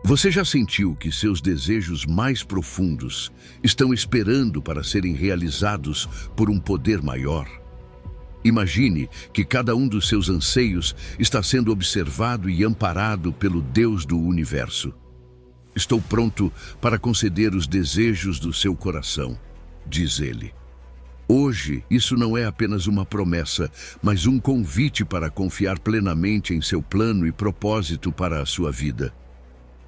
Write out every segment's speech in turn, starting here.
Você já sentiu que seus desejos mais profundos estão esperando para serem realizados por um poder maior? Imagine que cada um dos seus anseios está sendo observado e amparado pelo Deus do universo. Estou pronto para conceder os desejos do seu coração, diz ele. Hoje, isso não é apenas uma promessa, mas um convite para confiar plenamente em seu plano e propósito para a sua vida.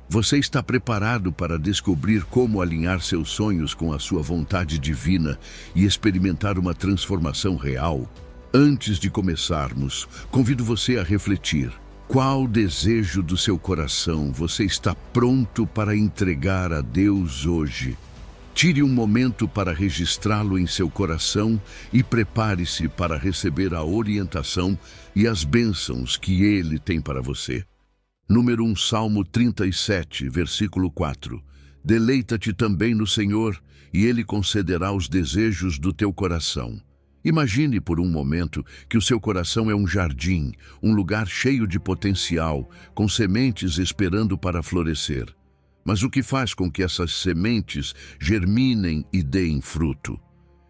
Você está preparado para descobrir como alinhar seus sonhos com a sua vontade divina e experimentar uma transformação real? Antes de começarmos, convido você a refletir. Qual desejo do seu coração você está pronto para entregar a Deus hoje? Tire um momento para registrá-lo em seu coração e prepare-se para receber a orientação e as bênçãos que Ele tem para você. Número 1, Salmo 37, versículo 4. Deleita-te também no Senhor, e Ele concederá os desejos do teu coração. Imagine por um momento que o seu coração é um jardim, um lugar cheio de potencial, com sementes esperando para florescer. Mas o que faz com que essas sementes germinem e deem fruto?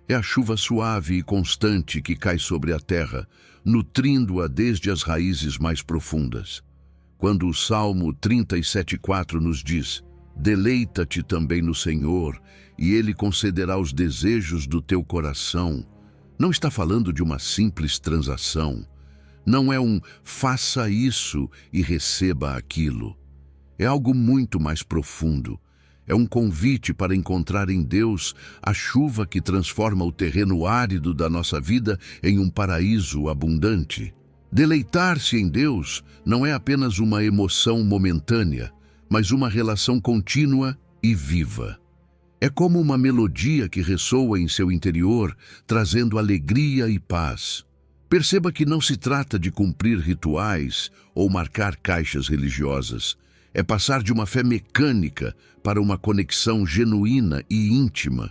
É a chuva suave e constante que cai sobre a terra, nutrindo-a desde as raízes mais profundas. Quando o Salmo 37,4 nos diz: deleita-te também no Senhor, e Ele concederá os desejos do teu coração, não está falando de uma simples transação. Não é um faça isso e receba aquilo. É algo muito mais profundo. É um convite para encontrar em Deus a chuva que transforma o terreno árido da nossa vida em um paraíso abundante. Deleitar-se em Deus não é apenas uma emoção momentânea, mas uma relação contínua e viva. É como uma melodia que ressoa em seu interior, trazendo alegria e paz. Perceba que não se trata de cumprir rituais ou marcar caixas religiosas. É passar de uma fé mecânica para uma conexão genuína e íntima.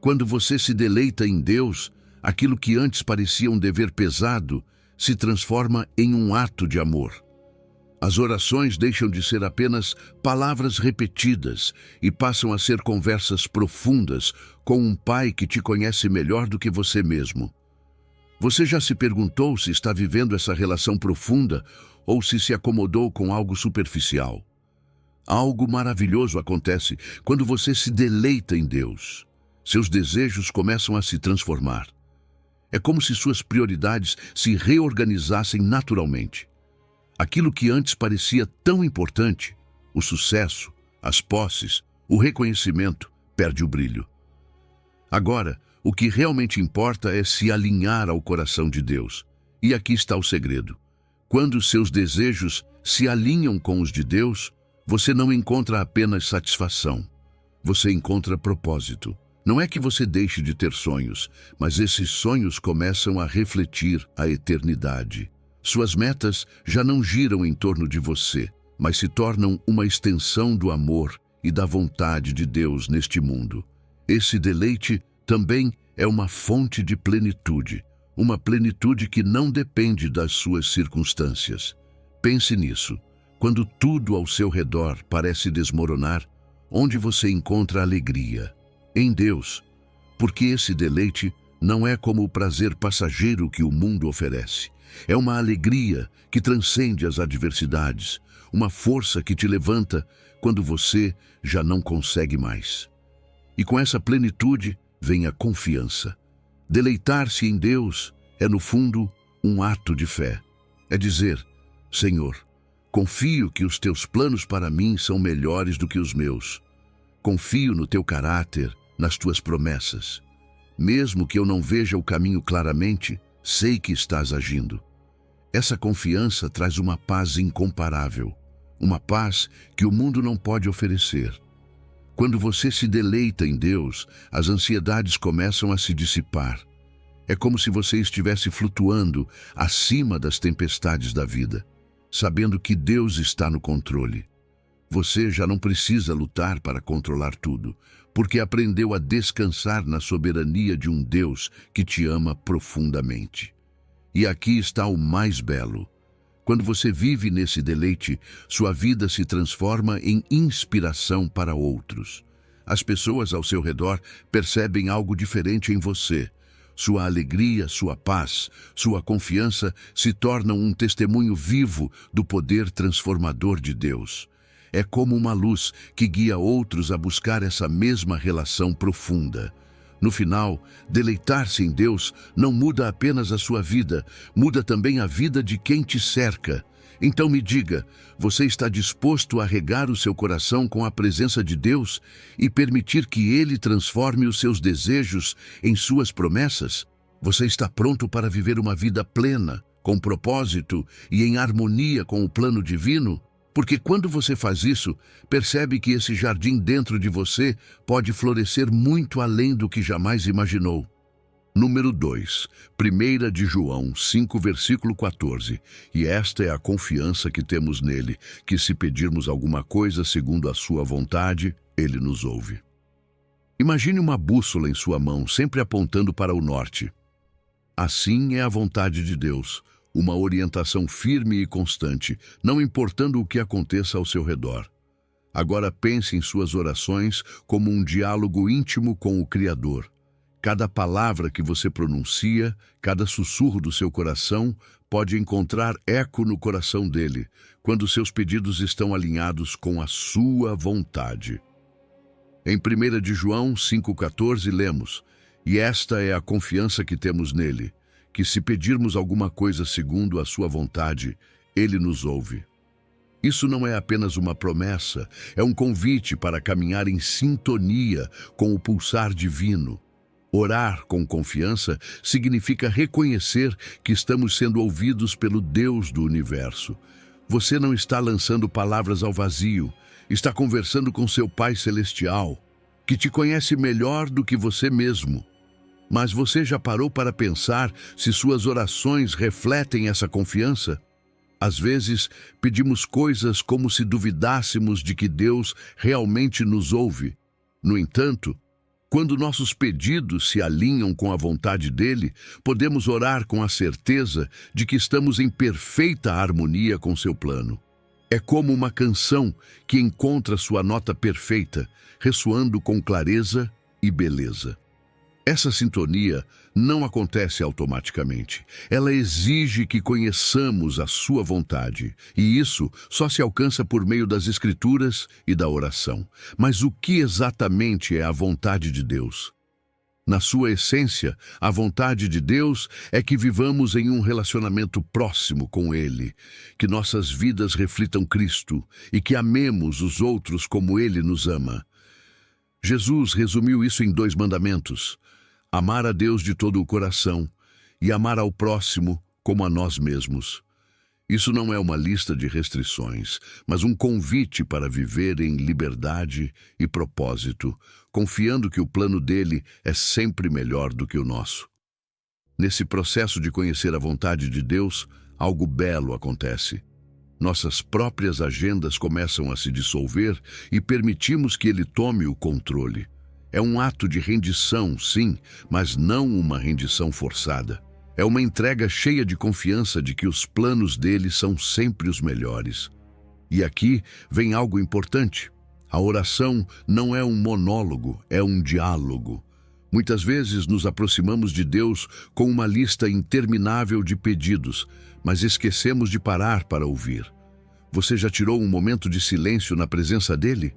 Quando você se deleita em Deus, aquilo que antes parecia um dever pesado se transforma em um ato de amor. As orações deixam de ser apenas palavras repetidas e passam a ser conversas profundas com um Pai que te conhece melhor do que você mesmo. Você já se perguntou se está vivendo essa relação profunda ou se acomodou com algo superficial? Algo maravilhoso acontece quando você se deleita em Deus. Seus desejos começam a se transformar. É como se suas prioridades se reorganizassem naturalmente. Aquilo que antes parecia tão importante, o sucesso, as posses, o reconhecimento, perde o brilho. Agora, o que realmente importa é se alinhar ao coração de Deus. E aqui está o segredo. Quando seus desejos se alinham com os de Deus, você não encontra apenas satisfação. Você encontra propósito. Não é que você deixe de ter sonhos, mas esses sonhos começam a refletir a eternidade. Suas metas já não giram em torno de você, mas se tornam uma extensão do amor e da vontade de Deus neste mundo. Esse deleite também é uma fonte de plenitude, uma plenitude que não depende das suas circunstâncias. Pense nisso. Quando tudo ao seu redor parece desmoronar, onde você encontra alegria? Em Deus, porque esse deleite não é como o prazer passageiro que o mundo oferece. É uma alegria que transcende as adversidades, uma força que te levanta quando você já não consegue mais. E com essa plenitude vem a confiança. Deleitar-se em Deus é, no fundo, um ato de fé. É dizer: Senhor, confio que os teus planos para mim são melhores do que os meus. Confio no teu caráter, nas tuas promessas. Mesmo que eu não veja o caminho claramente, sei que estás agindo. Essa confiança traz uma paz incomparável, uma paz que o mundo não pode oferecer. Quando você se deleita em Deus, as ansiedades começam a se dissipar. É como se você estivesse flutuando acima das tempestades da vida, sabendo que Deus está no controle. Você já não precisa lutar para controlar tudo, porque aprendeu a descansar na soberania de um Deus que te ama profundamente. E aqui está o mais belo. Quando você vive nesse deleite, sua vida se transforma em inspiração para outros. As pessoas ao seu redor percebem algo diferente em você. Sua alegria, sua paz, sua confiança se tornam um testemunho vivo do poder transformador de Deus. É como uma luz que guia outros a buscar essa mesma relação profunda. No final, deleitar-se em Deus não muda apenas a sua vida, muda também a vida de quem te cerca. Então me diga, você está disposto a regar o seu coração com a presença de Deus e permitir que Ele transforme os seus desejos em suas promessas? Você está pronto para viver uma vida plena, com propósito e em harmonia com o plano divino? Porque quando você faz isso, percebe que esse jardim dentro de você pode florescer muito além do que jamais imaginou. Número 2, 1 de João 5, versículo 14. E esta é a confiança que temos nele, que se pedirmos alguma coisa segundo a sua vontade, ele nos ouve. Imagine uma bússola em sua mão, sempre apontando para o norte. Assim é a vontade de Deus. Uma orientação firme e constante, não importando o que aconteça ao seu redor. Agora pense em suas orações como um diálogo íntimo com o Criador. Cada palavra que você pronuncia, cada sussurro do seu coração, pode encontrar eco no coração dele, quando seus pedidos estão alinhados com a sua vontade. Em 1 de João 5,14 lemos, e esta é a confiança que temos nele, que se pedirmos alguma coisa segundo a sua vontade, ele nos ouve. Isso não é apenas uma promessa, é um convite para caminhar em sintonia com o pulsar divino. Orar com confiança significa reconhecer que estamos sendo ouvidos pelo Deus do universo. Você não está lançando palavras ao vazio, está conversando com seu Pai Celestial, que te conhece melhor do que você mesmo. Mas você já parou para pensar se suas orações refletem essa confiança? Às vezes, pedimos coisas como se duvidássemos de que Deus realmente nos ouve. No entanto, quando nossos pedidos se alinham com a vontade dele, podemos orar com a certeza de que estamos em perfeita harmonia com seu plano. É como uma canção que encontra sua nota perfeita, ressoando com clareza e beleza. Essa sintonia não acontece automaticamente. Ela exige que conheçamos a sua vontade, e isso só se alcança por meio das Escrituras e da oração. Mas o que exatamente é a vontade de Deus? Na sua essência, a vontade de Deus é que vivamos em um relacionamento próximo com Ele, que nossas vidas reflitam Cristo e que amemos os outros como Ele nos ama. Jesus resumiu isso em 2 mandamentos: amar a Deus de todo o coração e amar ao próximo como a nós mesmos. Isso não é uma lista de restrições, mas um convite para viver em liberdade e propósito, confiando que o plano dele é sempre melhor do que o nosso. Nesse processo de conhecer a vontade de Deus, algo belo acontece. Nossas próprias agendas começam a se dissolver e permitimos que ele tome o controle. É um ato de rendição, sim, mas não uma rendição forçada. É uma entrega cheia de confiança de que os planos dele são sempre os melhores. E aqui vem algo importante. A oração não é um monólogo, é um diálogo. Muitas vezes nos aproximamos de Deus com uma lista interminável de pedidos, mas esquecemos de parar para ouvir. Você já tirou um momento de silêncio na presença dele?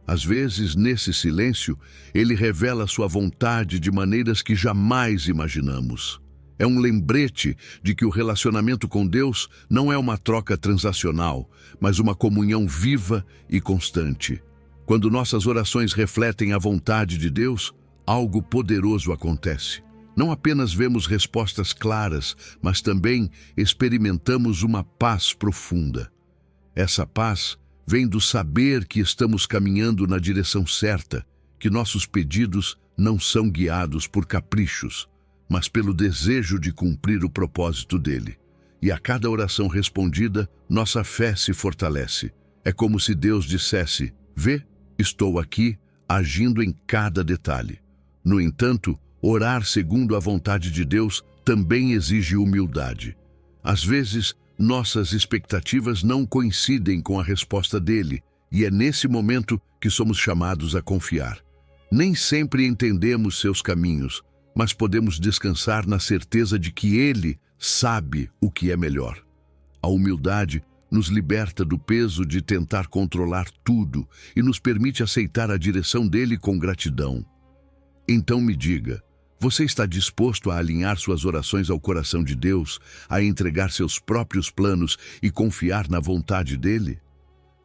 Às vezes, nesse silêncio, ele revela sua vontade de maneiras que jamais imaginamos. É um lembrete de que o relacionamento com Deus não é uma troca transacional, mas uma comunhão viva e constante. Quando nossas orações refletem a vontade de Deus, algo poderoso acontece. Não apenas vemos respostas claras, mas também experimentamos uma paz profunda. Essa paz vem do saber que estamos caminhando na direção certa, que nossos pedidos não são guiados por caprichos, mas pelo desejo de cumprir o propósito dele. E a cada oração respondida, nossa fé se fortalece. É como se Deus dissesse: vê, estou aqui, agindo em cada detalhe. No entanto, orar segundo a vontade de Deus também exige humildade. Às vezes, nossas expectativas não coincidem com a resposta dele, e é nesse momento que somos chamados a confiar. Nem sempre entendemos seus caminhos, mas podemos descansar na certeza de que ele sabe o que é melhor. A humildade nos liberta do peso de tentar controlar tudo e nos permite aceitar a direção dele com gratidão. Então me diga, você está disposto a alinhar suas orações ao coração de Deus, a entregar seus próprios planos e confiar na vontade dele?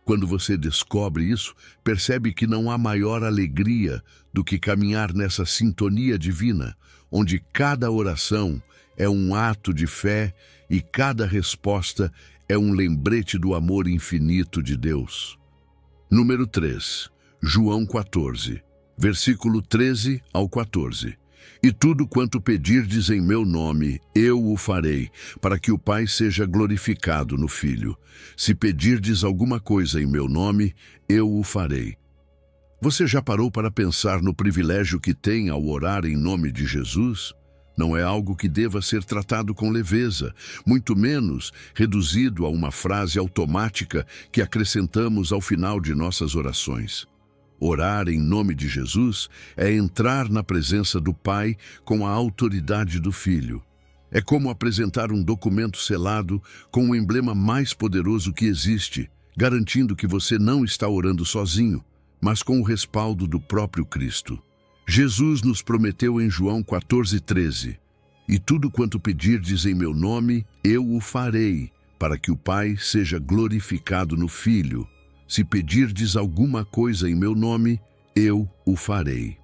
Quando você descobre isso, percebe que não há maior alegria do que caminhar nessa sintonia divina, onde cada oração é um ato de fé e cada resposta é um lembrete do amor infinito de Deus. Número 3, João 14, versículo 13 ao 14. E tudo quanto pedirdes em meu nome, eu o farei, para que o Pai seja glorificado no Filho. Se pedirdes alguma coisa em meu nome, eu o farei. Você já parou para pensar no privilégio que tem ao orar em nome de Jesus? Não é algo que deva ser tratado com leveza, muito menos reduzido a uma frase automática que acrescentamos ao final de nossas orações. Orar em nome de Jesus é entrar na presença do Pai com a autoridade do Filho. É como apresentar um documento selado com o emblema mais poderoso que existe, garantindo que você não está orando sozinho, mas com o respaldo do próprio Cristo. Jesus nos prometeu em João 14:13, e tudo quanto pedirdes em meu nome, eu o farei, para que o Pai seja glorificado no Filho. Se pedirdes alguma coisa em meu nome, eu o farei.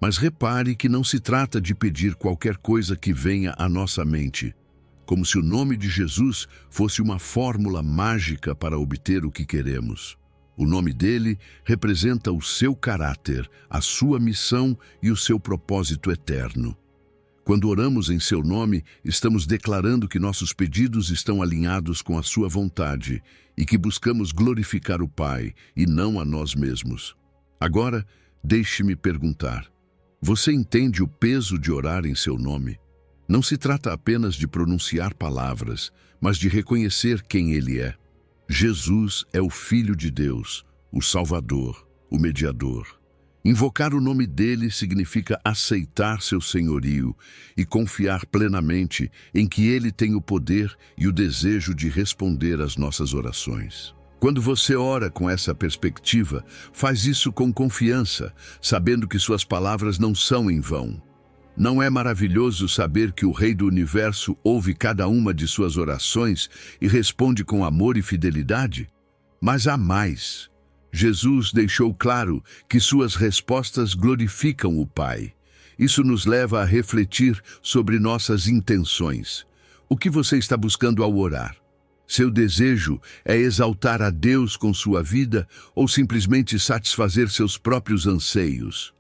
Mas repare que não se trata de pedir qualquer coisa que venha à nossa mente, como se o nome de Jesus fosse uma fórmula mágica para obter o que queremos. O nome dele representa o seu caráter, a sua missão e o seu propósito eterno. Quando oramos em seu nome, estamos declarando que nossos pedidos estão alinhados com a sua vontade e que buscamos glorificar o Pai e não a nós mesmos. Agora, deixe-me perguntar, você entende o peso de orar em seu nome? Não se trata apenas de pronunciar palavras, mas de reconhecer quem ele é. Jesus é o Filho de Deus, o Salvador, o Mediador. Invocar o nome dele significa aceitar seu senhorio e confiar plenamente em que ele tem o poder e o desejo de responder às nossas orações. Quando você ora com essa perspectiva, faz isso com confiança, sabendo que suas palavras não são em vão. Não é maravilhoso saber que o Rei do Universo ouve cada uma de suas orações e responde com amor e fidelidade? Mas há mais. Jesus deixou claro que suas respostas glorificam o Pai. Isso nos leva a refletir sobre nossas intenções. O que você está buscando ao orar? Seu desejo é exaltar a Deus com sua vida ou simplesmente satisfazer seus próprios anseios?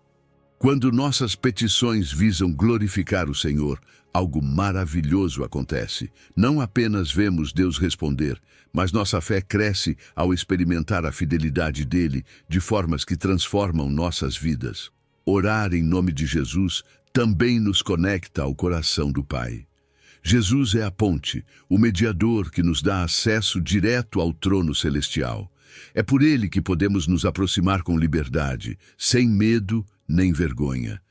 Quando nossas petições visam glorificar o Senhor, algo maravilhoso acontece. Não apenas vemos Deus responder, mas nossa fé cresce ao experimentar a fidelidade dele de formas que transformam nossas vidas. Orar em nome de Jesus também nos conecta ao coração do Pai. Jesus é a ponte, o mediador que nos dá acesso direto ao trono celestial. É por ele que podemos nos aproximar com liberdade, sem medo nem vergonha.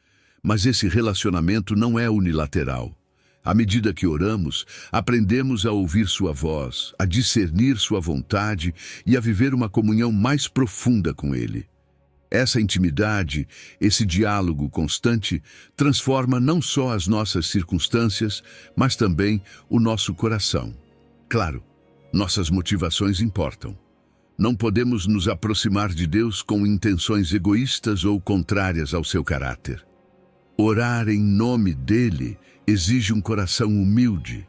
Mas esse relacionamento não é unilateral. À medida que oramos, aprendemos a ouvir sua voz, a discernir sua vontade e a viver uma comunhão mais profunda com ele. Essa intimidade, esse diálogo constante, transforma não só as nossas circunstâncias, mas também o nosso coração. Claro, nossas motivações importam. Não podemos nos aproximar de Deus com intenções egoístas ou contrárias ao seu caráter. Orar em nome dele exige um coração humilde,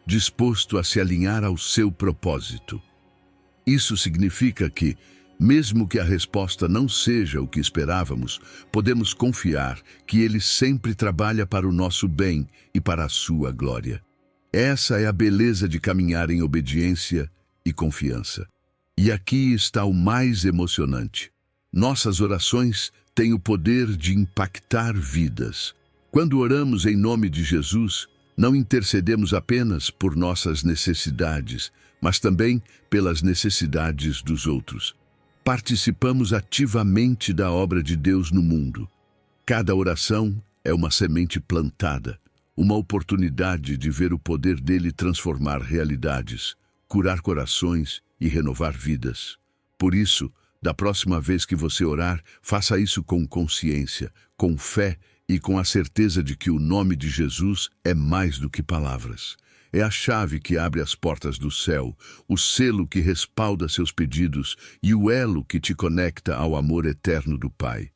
disposto a se alinhar ao seu propósito. Isso significa que, mesmo que a resposta não seja o que esperávamos, podemos confiar que ele sempre trabalha para o nosso bem e para a sua glória. Essa é a beleza de caminhar em obediência e confiança. E aqui está o mais emocionante. Nossas orações têm o poder de impactar vidas. Quando oramos em nome de Jesus, Não intercedemos apenas por nossas necessidades, mas também pelas necessidades dos outros. Participamos ativamente da obra de Deus no mundo. Cada oração é uma semente plantada, uma oportunidade de ver o poder dele transformar realidades, curar corações e renovar vidas. Por isso, da próxima vez que você orar, faça isso com consciência, com fé e com a certeza de que o nome de Jesus é mais do que palavras. É a chave que abre as portas do céu, o selo que respalda seus pedidos e o elo que te conecta ao amor eterno do Pai.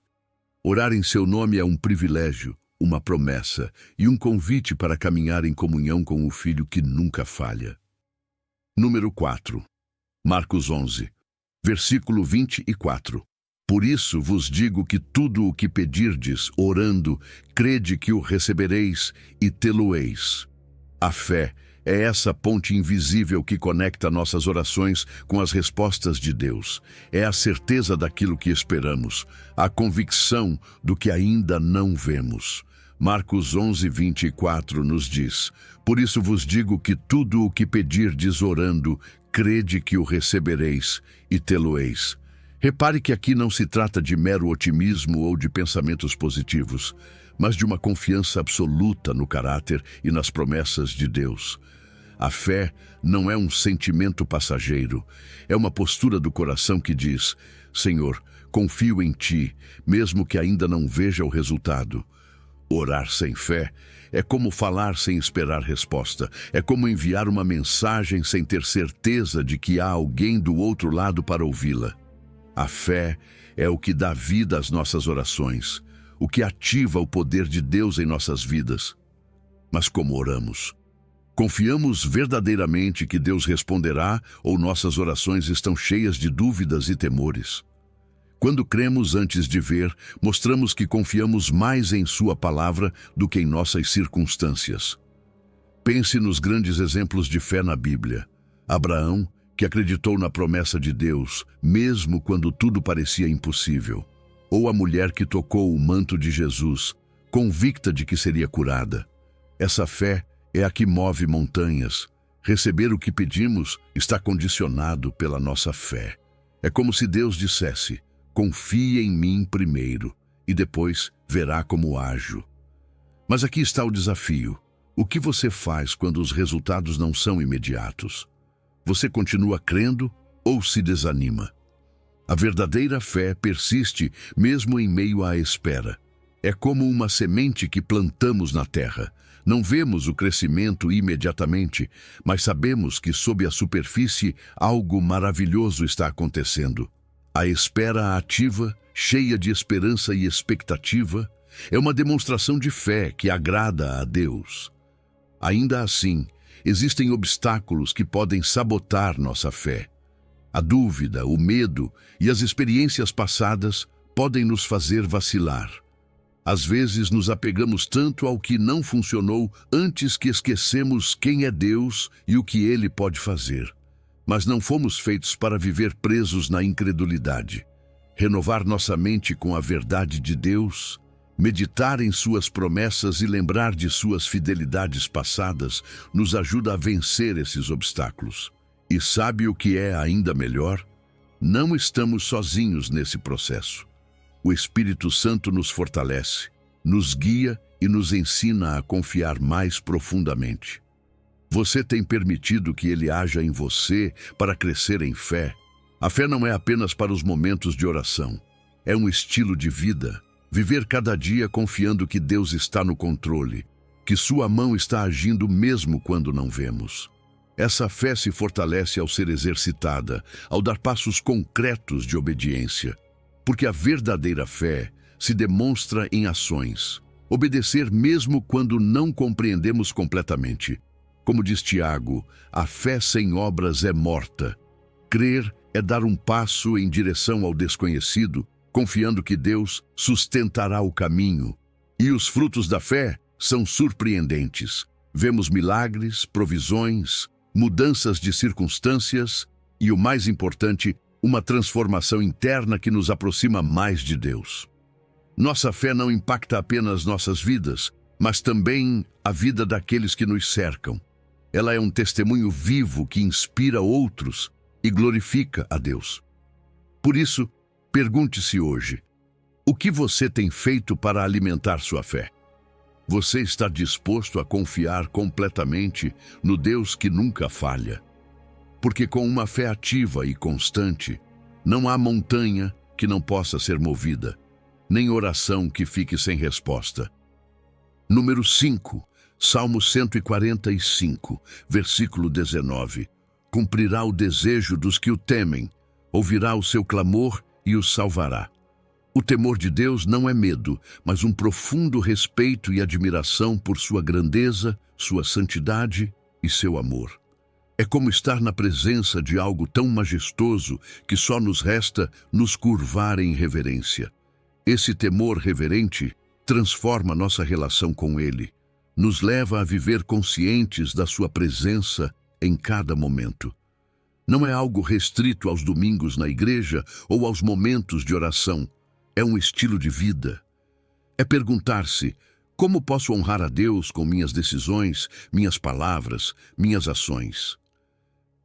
Orar em seu nome é um privilégio, uma promessa e um convite para caminhar em comunhão com o Filho que nunca falha. Número 4. Marcos 11, versículo 24. Por isso vos digo que tudo o que pedirdes, orando, crede que o recebereis e tê-lo-eis. A fé é essa ponte invisível que conecta nossas orações com as respostas de Deus. É a certeza daquilo que esperamos, a convicção do que ainda não vemos. Marcos 11, 24 nos diz: por isso vos digo que tudo o que pedirdes orando, crede que o recebereis e tê-lo-eis. Repare que aqui não se trata de mero otimismo ou de pensamentos positivos, mas de uma confiança absoluta no caráter e nas promessas de Deus. A fé não é um sentimento passageiro, é uma postura do coração que diz: Senhor, confio em Ti, mesmo que ainda não veja o resultado. Orar sem fé é como falar sem esperar resposta, é como enviar uma mensagem sem ter certeza de que há alguém do outro lado para ouvi-la. A fé é o que dá vida às nossas orações, o que ativa o poder de Deus em nossas vidas. Mas como oramos? Confiamos verdadeiramente que Deus responderá ou nossas orações estão cheias de dúvidas e temores? Quando cremos antes de ver, mostramos que confiamos mais em Sua palavra do que em nossas circunstâncias. Pense nos grandes exemplos de fé na Bíblia. Abraão, que acreditou na promessa de Deus, mesmo quando tudo parecia impossível. Ou a mulher que tocou o manto de Jesus, convicta de que seria curada. Essa fé é a que move montanhas. Receber o que pedimos está condicionado pela nossa fé. É como se Deus dissesse: confie em mim primeiro, e depois verá como ajo. Mas aqui está o desafio. O que você faz quando os resultados não são imediatos? Você continua crendo ou se desanima? A verdadeira fé persiste mesmo em meio à espera. É como uma semente que plantamos na terra. Não vemos o crescimento imediatamente, mas sabemos que sob a superfície algo maravilhoso está acontecendo. A espera ativa, cheia de esperança e expectativa, é uma demonstração de fé que agrada a Deus. Ainda assim, existem obstáculos que podem sabotar nossa fé. A dúvida, o medo e as experiências passadas podem nos fazer vacilar. Às vezes nos apegamos tanto ao que não funcionou antes que esquecemos quem é Deus e o que Ele pode fazer. Mas não fomos feitos para viver presos na incredulidade. Renovar nossa mente com a verdade de Deus, meditar em Suas promessas e lembrar de Suas fidelidades passadas nos ajuda a vencer esses obstáculos. E sabe o que é ainda melhor? Não estamos sozinhos nesse processo. O Espírito Santo nos fortalece, nos guia e nos ensina a confiar mais profundamente. Você tem permitido que Ele haja em você para crescer em fé? A fé não é apenas para os momentos de oração. É um estilo de vida. Viver cada dia confiando que Deus está no controle, que Sua mão está agindo mesmo quando não vemos. Essa fé se fortalece ao ser exercitada, ao dar passos concretos de obediência. Porque a verdadeira fé se demonstra em ações. Obedecer mesmo quando não compreendemos completamente. Como diz Tiago, a fé sem obras é morta. Crer é dar um passo em direção ao desconhecido, confiando que Deus sustentará o caminho. E os frutos da fé são surpreendentes. Vemos milagres, provisões, mudanças de circunstâncias e, o mais importante, uma transformação interna que nos aproxima mais de Deus. Nossa fé não impacta apenas nossas vidas, mas também a vida daqueles que nos cercam. Ela é um testemunho vivo que inspira outros e glorifica a Deus. Por isso, pergunte-se hoje: o que você tem feito para alimentar sua fé? Você está disposto a confiar completamente no Deus que nunca falha? Porque com uma fé ativa e constante, não há montanha que não possa ser movida, nem oração que fique sem resposta. Número 5, Salmo 145, versículo 19. Cumprirá o desejo dos que o temem, ouvirá o seu clamor e os salvará. O temor de Deus não é medo, mas um profundo respeito e admiração por sua grandeza, sua santidade e seu amor. É como estar na presença de algo tão majestoso que só nos resta nos curvar em reverência. Esse temor reverente transforma nossa relação com Ele, nos leva a viver conscientes da sua presença em cada momento. Não é algo restrito aos domingos na igreja ou aos momentos de oração. É um estilo de vida. É perguntar-se: como posso honrar a Deus com minhas decisões, minhas palavras, minhas ações?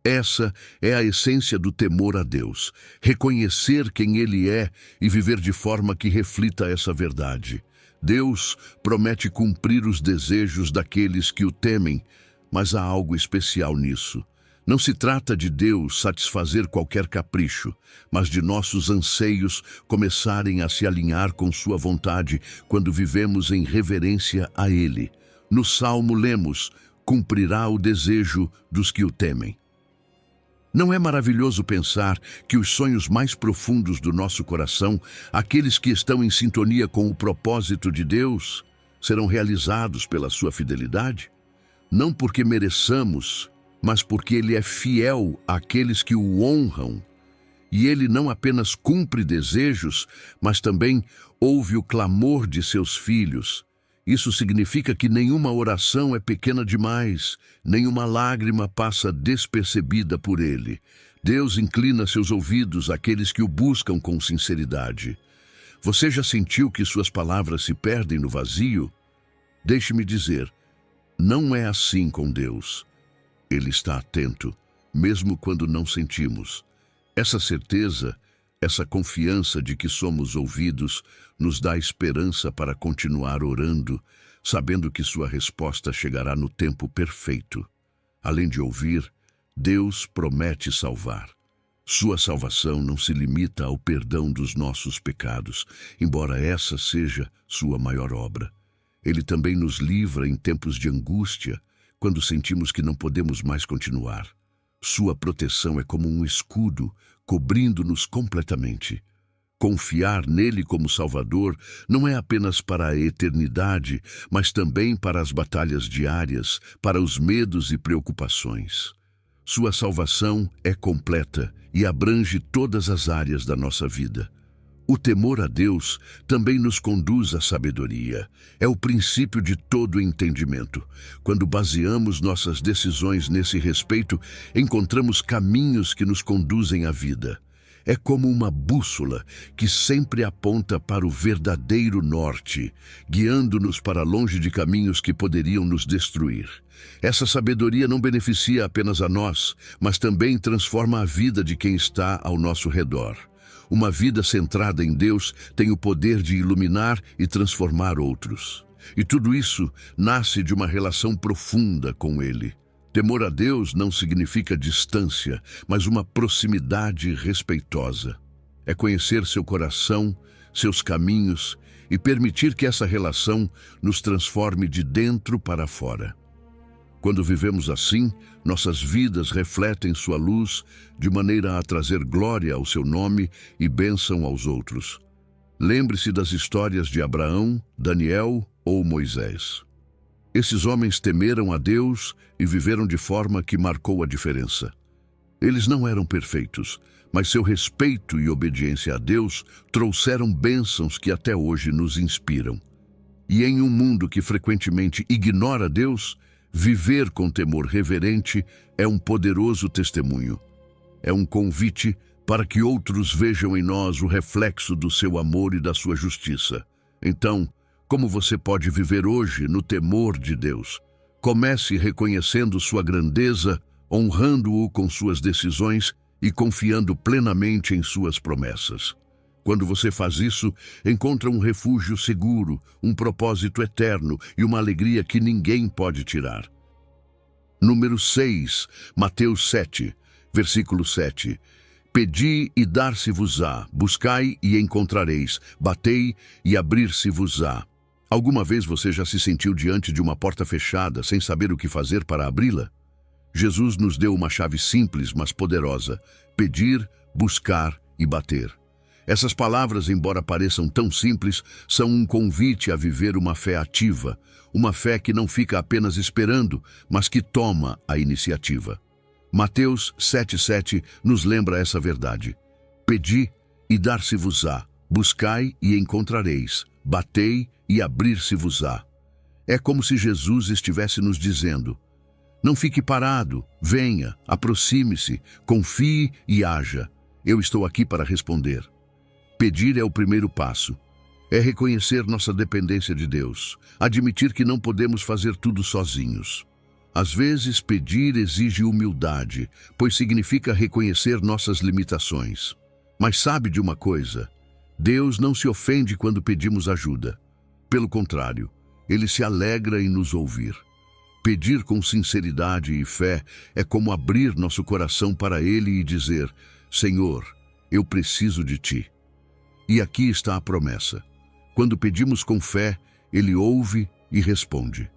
Essa é a essência do temor a Deus, reconhecer quem Ele é e viver de forma que reflita essa verdade. Deus promete cumprir os desejos daqueles que o temem, mas há algo especial nisso. Não se trata de Deus satisfazer qualquer capricho, mas de nossos anseios começarem a se alinhar com sua vontade quando vivemos em reverência a Ele. No Salmo lemos: cumprirá o desejo dos que o temem. Não é maravilhoso pensar que os sonhos mais profundos do nosso coração, aqueles que estão em sintonia com o propósito de Deus, serão realizados pela sua fidelidade? Não porque mereçamos, mas porque Ele é fiel àqueles que o honram. E Ele não apenas cumpre desejos, mas também ouve o clamor de seus filhos. Isso significa que nenhuma oração é pequena demais, nenhuma lágrima passa despercebida por Ele. Deus inclina seus ouvidos àqueles que o buscam com sinceridade. Você já sentiu que suas palavras se perdem no vazio? Deixe-me dizer, não é assim com Deus. Ele está atento, mesmo quando não sentimos. Essa certeza, essa confiança de que somos ouvidos, nos dá esperança para continuar orando, sabendo que sua resposta chegará no tempo perfeito. Além de ouvir, Deus promete salvar. Sua salvação não se limita ao perdão dos nossos pecados, embora essa seja sua maior obra. Ele também nos livra em tempos de angústia, quando sentimos que não podemos mais continuar. Sua proteção é como um escudo, cobrindo-nos completamente. Confiar nele como Salvador não é apenas para a eternidade, mas também para as batalhas diárias, para os medos e preocupações. Sua salvação é completa e abrange todas as áreas da nossa vida. O temor a Deus também nos conduz à sabedoria. É o princípio de todo entendimento. Quando baseamos nossas decisões nesse respeito, encontramos caminhos que nos conduzem à vida. É como uma bússola que sempre aponta para o verdadeiro norte, guiando-nos para longe de caminhos que poderiam nos destruir. Essa sabedoria não beneficia apenas a nós, mas também transforma a vida de quem está ao nosso redor. Uma vida centrada em Deus tem o poder de iluminar e transformar outros. E tudo isso nasce de uma relação profunda com Ele. Temor a Deus não significa distância, mas uma proximidade respeitosa. É conhecer seu coração, seus caminhos e permitir que essa relação nos transforme de dentro para fora. Quando vivemos assim, nossas vidas refletem sua luz de maneira a trazer glória ao seu nome e bênção aos outros. Lembre-se das histórias de Abraão, Daniel ou Moisés. Esses homens temeram a Deus e viveram de forma que marcou a diferença. Eles não eram perfeitos, mas seu respeito e obediência a Deus trouxeram bênçãos que até hoje nos inspiram. E em um mundo que frequentemente ignora Deus, viver com temor reverente é um poderoso testemunho. É um convite para que outros vejam em nós o reflexo do seu amor e da sua justiça. Então, Como você pode viver hoje no temor de Deus? Comece reconhecendo sua grandeza, honrando-o com suas decisões e confiando plenamente em suas promessas. Quando você faz isso, encontra um refúgio seguro, um propósito eterno e uma alegria que ninguém pode tirar. Número 6, Mateus 7, versículo 7. Pedi e dar-se-vos-á, buscai e encontrareis, batei e abrir-se-vos-á. Alguma vez você já se sentiu diante de uma porta fechada, sem saber o que fazer para abri-la? Jesus nos deu uma chave simples, mas poderosa: pedir, buscar e bater. Essas palavras, embora pareçam tão simples, são um convite a viver uma fé ativa, uma fé que não fica apenas esperando, mas que toma a iniciativa. Mateus 7,7 nos lembra essa verdade. Pedi e dar-se-vos-á, buscai e encontrareis, batei e abrir-se-vos-á. É como se Jesus estivesse nos dizendo: não fique parado, venha, aproxime-se, confie e haja. Eu estou aqui para responder. Pedir é o primeiro passo. É reconhecer nossa dependência de Deus, admitir que não podemos fazer tudo sozinhos. Às vezes, pedir exige humildade, pois significa reconhecer nossas limitações. Mas sabe de uma coisa? Deus não se ofende quando pedimos ajuda. Pelo contrário, Ele se alegra em nos ouvir. Pedir com sinceridade e fé é como abrir nosso coração para Ele e dizer: Senhor, eu preciso de Ti. E aqui está a promessa. Quando pedimos com fé, Ele ouve e responde.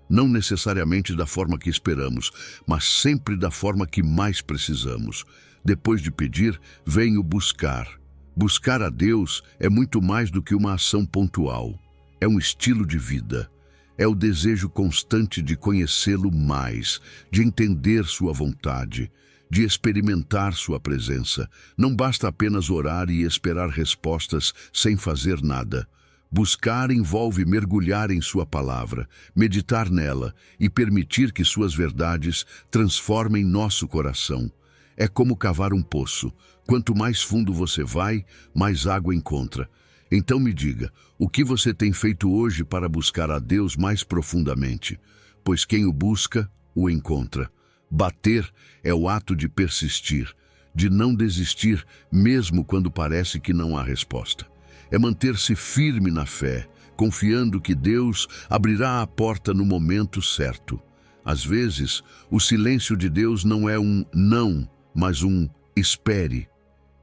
Não necessariamente da forma que esperamos, mas sempre da forma que mais precisamos. Depois de pedir, vem o buscar. Buscar a Deus é muito mais do que uma ação pontual. É um estilo de vida. É o desejo constante de conhecê-lo mais, de entender sua vontade, de experimentar sua presença. Não basta apenas orar e esperar respostas sem fazer nada. Buscar envolve mergulhar em sua palavra, meditar nela e permitir que suas verdades transformem nosso coração. É como cavar um poço. Quanto mais fundo você vai, mais água encontra. Então me diga, o que você tem feito hoje para buscar a Deus mais profundamente? Pois quem o busca, o encontra. Bater é o ato de persistir, de não desistir mesmo quando parece que não há resposta. É manter-se firme na fé, confiando que Deus abrirá a porta no momento certo. Às vezes, o silêncio de Deus não é um não, mas um espere.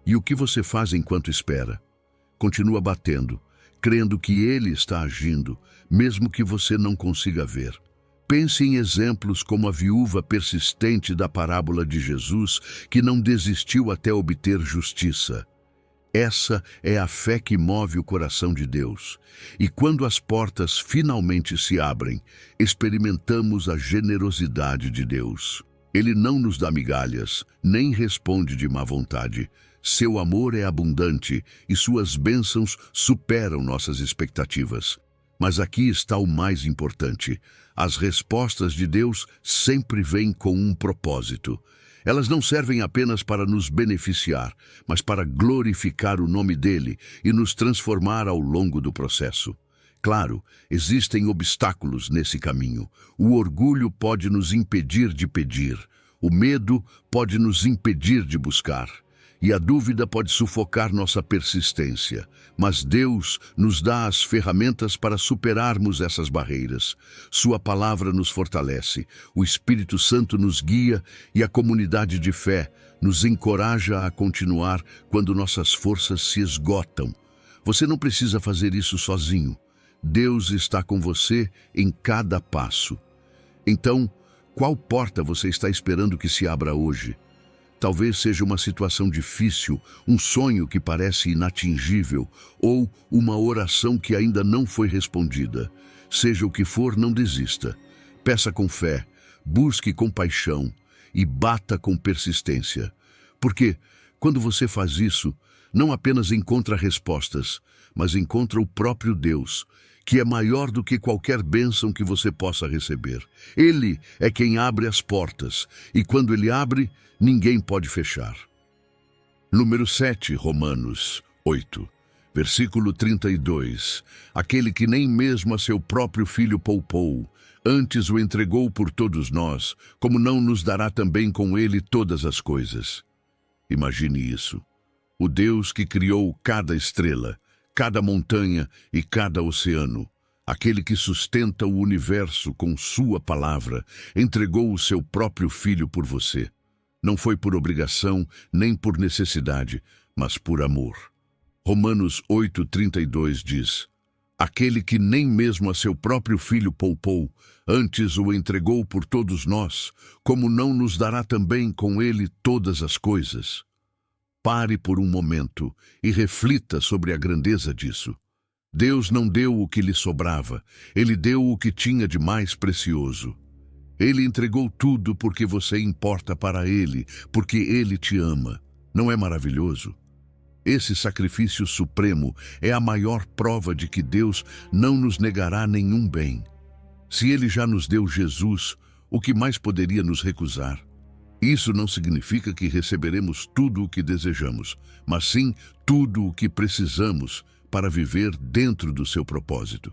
E o que você faz enquanto espera? Continua batendo, crendo que Ele está agindo, mesmo que você não consiga ver. Pense em exemplos como a viúva persistente da parábola de Jesus, que não desistiu até obter justiça. Essa é a fé que move o coração de Deus. E quando as portas finalmente se abrem, experimentamos a generosidade de Deus. Ele não nos dá migalhas, nem responde de má vontade. Seu amor é abundante e suas bênçãos superam nossas expectativas. Mas aqui está o mais importante. As respostas de Deus sempre vêm com um propósito. Elas não servem apenas para nos beneficiar, mas para glorificar o nome dele e nos transformar ao longo do processo. Claro, existem obstáculos nesse caminho. O orgulho pode nos impedir de pedir, o medo pode nos impedir de buscar, e a dúvida pode sufocar nossa persistência. Mas Deus nos dá as ferramentas para superarmos essas barreiras. Sua palavra nos fortalece, o Espírito Santo nos guia e a comunidade de fé nos encoraja a continuar quando nossas forças se esgotam. Você não precisa fazer isso sozinho. Deus está com você em cada passo. Então, qual porta você está esperando que se abra hoje? Talvez seja uma situação difícil, um sonho que parece inatingível ou uma oração que ainda não foi respondida. Seja o que for, não desista. Peça com fé, busque com paixão e bata com persistência. Porque, quando você faz isso, não apenas encontra respostas, mas encontra o próprio Deus, que é maior do que qualquer bênção que você possa receber. Ele é quem abre as portas, e quando Ele abre, ninguém pode fechar. Número 7, Romanos 8, Versículo 32. Aquele que nem mesmo a seu próprio filho poupou, antes o entregou por todos nós, como não nos dará também com ele todas as coisas? Imagine isso. O Deus que criou cada estrela, cada montanha e cada oceano, aquele que sustenta o universo com sua palavra, entregou o seu próprio filho por você. Não foi por obrigação, nem por necessidade, mas por amor. Romanos 8,32 diz: aquele que nem mesmo a seu próprio filho poupou, antes o entregou por todos nós, como não nos dará também com ele todas as coisas? Pare por um momento e reflita sobre a grandeza disso. Deus não deu o que lhe sobrava, Ele deu o que tinha de mais precioso. Ele entregou tudo porque você importa para Ele, porque Ele te ama. Não é maravilhoso? Esse sacrifício supremo é a maior prova de que Deus não nos negará nenhum bem. Se Ele já nos deu Jesus, o que mais poderia nos recusar? Isso não significa que receberemos tudo o que desejamos, mas sim tudo o que precisamos para viver dentro do seu propósito.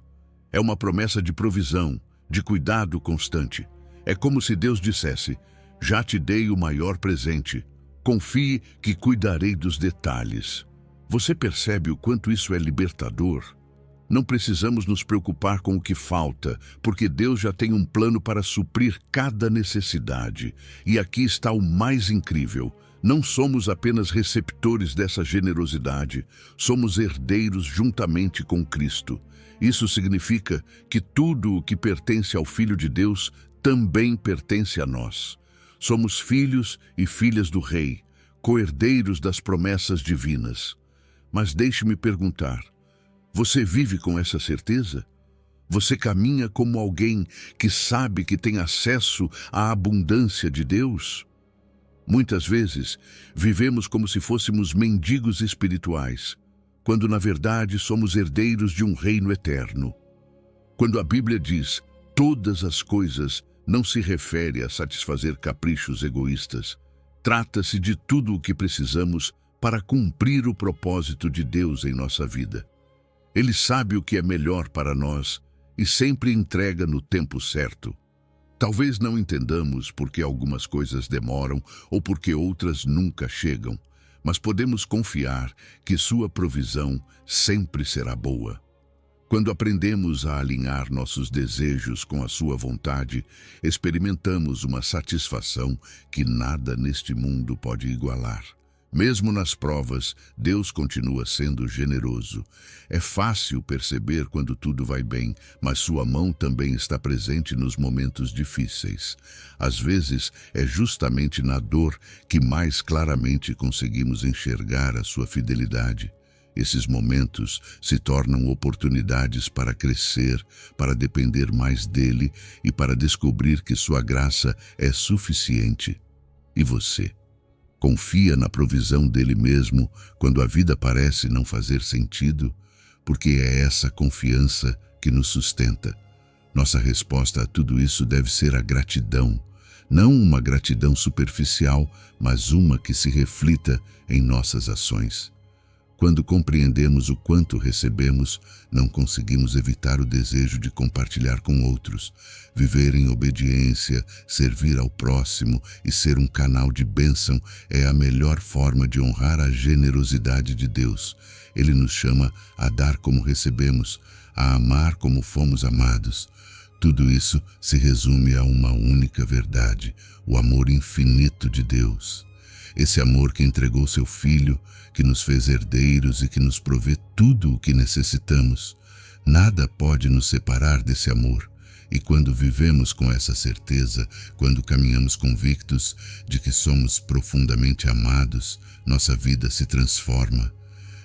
É uma promessa de provisão, de cuidado constante. É como se Deus dissesse: já te dei o maior presente. Confie que cuidarei dos detalhes. Você percebe o quanto isso é libertador? Não precisamos nos preocupar com o que falta, porque Deus já tem um plano para suprir cada necessidade. E aqui está o mais incrível: não somos apenas receptores dessa generosidade, somos herdeiros juntamente com Cristo. Isso significa que tudo o que pertence ao Filho de Deus também pertence a nós. Somos filhos e filhas do Rei, co-herdeiros das promessas divinas. Mas deixe-me perguntar: você vive com essa certeza? Você caminha como alguém que sabe que tem acesso à abundância de Deus? Muitas vezes, vivemos como se fôssemos mendigos espirituais, quando na verdade somos herdeiros de um reino eterno. Quando a Bíblia diz todas as coisas, não se refere a satisfazer caprichos egoístas. Trata-se de tudo o que precisamos para cumprir o propósito de Deus em nossa vida. Ele sabe o que é melhor para nós e sempre entrega no tempo certo. Talvez não entendamos porque algumas coisas demoram ou porque outras nunca chegam, mas podemos confiar que sua provisão sempre será boa. Quando aprendemos a alinhar nossos desejos com a sua vontade, experimentamos uma satisfação que nada neste mundo pode igualar. Mesmo nas provas, Deus continua sendo generoso. É fácil perceber quando tudo vai bem, mas sua mão também está presente nos momentos difíceis. Às vezes, é justamente na dor que mais claramente conseguimos enxergar a sua fidelidade. Esses momentos se tornam oportunidades para crescer, para depender mais dele e para descobrir que sua graça é suficiente. E você? Confia na provisão dele mesmo quando a vida parece não fazer sentido? Porque é essa confiança que nos sustenta. Nossa resposta a tudo isso deve ser a gratidão. Não uma gratidão superficial, mas uma que se reflita em nossas ações. Quando compreendemos o quanto recebemos, não conseguimos evitar o desejo de compartilhar com outros. Viver em obediência, servir ao próximo e ser um canal de bênção é a melhor forma de honrar a generosidade de Deus. Ele nos chama a dar como recebemos, a amar como fomos amados. Tudo isso se resume a uma única verdade: o amor infinito de Deus. Esse amor que entregou seu Filho, que nos fez herdeiros e que nos provê tudo o que necessitamos. Nada pode nos separar desse amor. E quando vivemos com essa certeza, quando caminhamos convictos de que somos profundamente amados, nossa vida se transforma.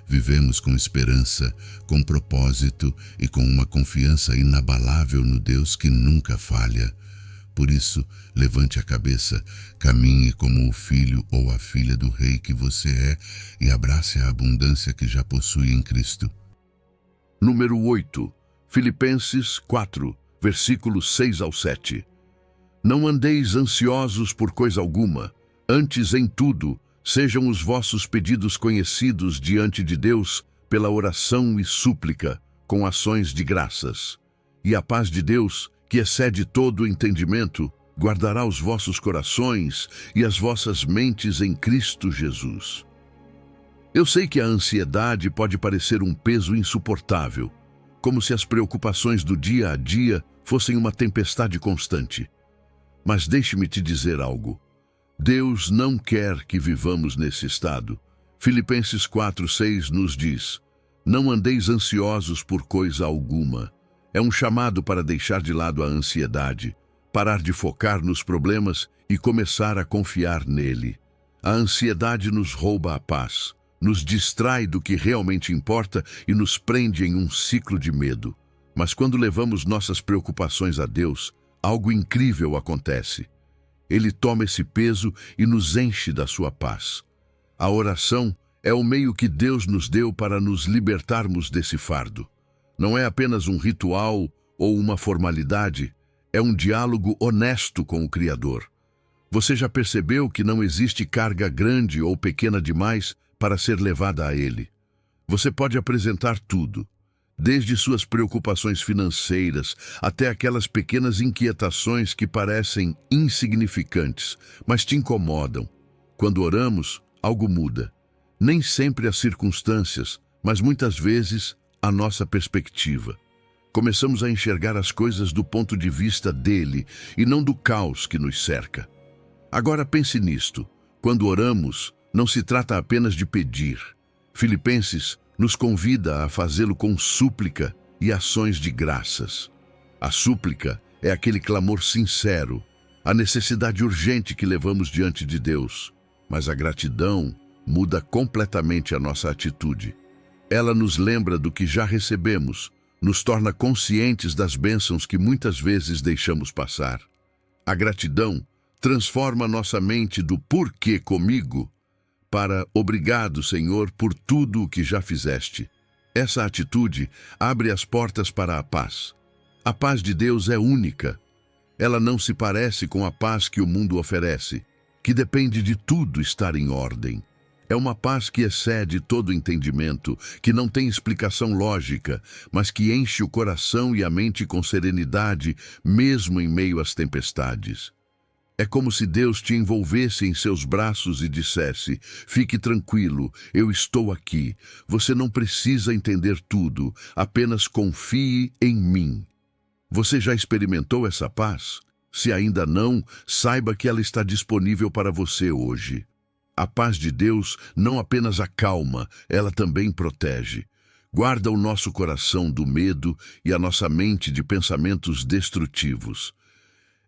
Vivemos com esperança, com propósito e com uma confiança inabalável no Deus que nunca falha. Por isso, levante a cabeça, caminhe como o filho ou a filha do Rei que você é e abrace a abundância que já possui em Cristo. Número 8. Filipenses 4, versículos 6 ao 7. Não andeis ansiosos por coisa alguma, antes em tudo, sejam os vossos pedidos conhecidos diante de Deus pela oração e súplica, com ações de graças. E a paz de Deus, que excede todo o entendimento, guardará os vossos corações e as vossas mentes em Cristo Jesus. Eu sei que a ansiedade pode parecer um peso insuportável, como se as preocupações do dia a dia fossem uma tempestade constante. Mas deixe-me te dizer algo. Deus não quer que vivamos nesse estado. Filipenses 4:6 nos diz: não andeis ansiosos por coisa alguma. É um chamado para deixar de lado a ansiedade, parar de focar nos problemas e começar a confiar nele. A ansiedade nos rouba a paz, nos distrai do que realmente importa e nos prende em um ciclo de medo. Mas quando levamos nossas preocupações a Deus, algo incrível acontece. Ele toma esse peso e nos enche da sua paz. A oração é o meio que Deus nos deu para nos libertarmos desse fardo. Não é apenas um ritual ou uma formalidade, é um diálogo honesto com o Criador. Você já percebeu que não existe carga grande ou pequena demais para ser levada a Ele? Você pode apresentar tudo, desde suas preocupações financeiras até aquelas pequenas inquietações que parecem insignificantes, mas te incomodam. Quando oramos, algo muda. Nem sempre as circunstâncias, mas muitas vezes a nossa perspectiva. Começamos a enxergar as coisas do ponto de vista dele e não do caos que nos cerca. Agora pense nisto. Quando oramos, não se trata apenas de pedir. Filipenses nos convida a fazê-lo com súplica e ações de graças. A súplica é aquele clamor sincero, a necessidade urgente que levamos diante de Deus. Mas a gratidão muda completamente a nossa atitude. Ela nos lembra do que já recebemos, nos torna conscientes das bênçãos que muitas vezes deixamos passar. A gratidão transforma nossa mente do porquê comigo para obrigado, Senhor, por tudo o que já fizeste. Essa atitude abre as portas para a paz. A paz de Deus é única. Ela não se parece com a paz que o mundo oferece, que depende de tudo estar em ordem. É uma paz que excede todo entendimento, que não tem explicação lógica, mas que enche o coração e a mente com serenidade, mesmo em meio às tempestades. É como se Deus te envolvesse em seus braços e dissesse: fique tranquilo, eu estou aqui. Você não precisa entender tudo, apenas confie em mim. Você já experimentou essa paz? Se ainda não, saiba que ela está disponível para você hoje. A paz de Deus não apenas acalma, ela também protege. Guarda o nosso coração do medo e a nossa mente de pensamentos destrutivos.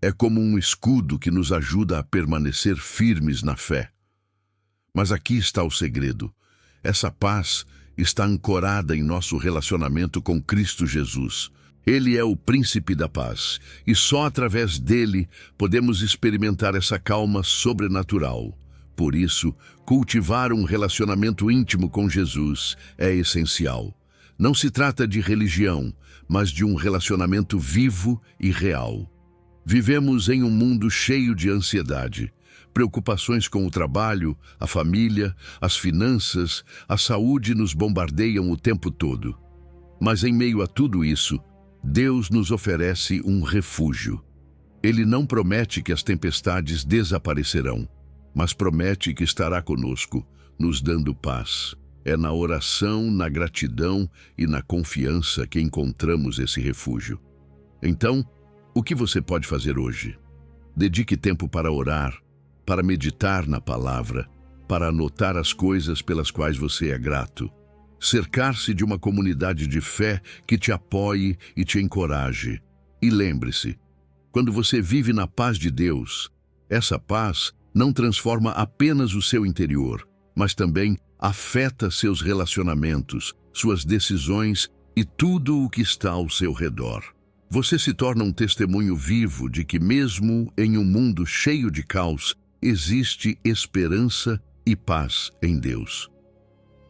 É como um escudo que nos ajuda a permanecer firmes na fé. Mas aqui está o segredo. Essa paz está ancorada em nosso relacionamento com Cristo Jesus. Ele é o príncipe da paz, e só através dele podemos experimentar essa calma sobrenatural. Por isso, cultivar um relacionamento íntimo com Jesus é essencial. Não se trata de religião, mas de um relacionamento vivo e real. Vivemos em um mundo cheio de ansiedade, preocupações com o trabalho, a família, as finanças, a saúde nos bombardeiam o tempo todo. Mas em meio a tudo isso, Deus nos oferece um refúgio. Ele não promete que as tempestades desaparecerão, mas promete que estará conosco, nos dando paz. É na oração, na gratidão e na confiança que encontramos esse refúgio. Então, o que você pode fazer hoje? Dedique tempo para orar, para meditar na palavra, para anotar as coisas pelas quais você é grato. Cercar-se de uma comunidade de fé que te apoie e te encoraje. E lembre-se, quando você vive na paz de Deus, essa paz não transforma apenas o seu interior, mas também afeta seus relacionamentos, suas decisões e tudo o que está ao seu redor. Você se torna um testemunho vivo de que mesmo em um mundo cheio de caos, existe esperança e paz em Deus.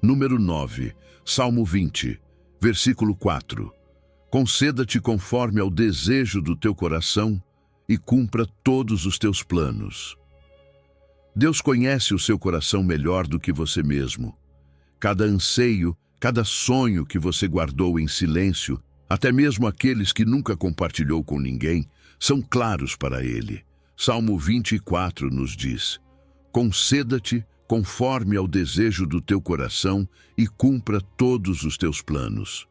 Número 9, Salmo 20, versículo 4. Conceda-te conforme ao desejo do teu coração e cumpra todos os teus planos. Deus conhece o seu coração melhor do que você mesmo. Cada anseio, cada sonho que você guardou em silêncio, até mesmo aqueles que nunca compartilhou com ninguém, são claros para Ele. Salmo 24 nos diz: conceda-te conforme ao desejo do teu coração e cumpra todos os teus planos.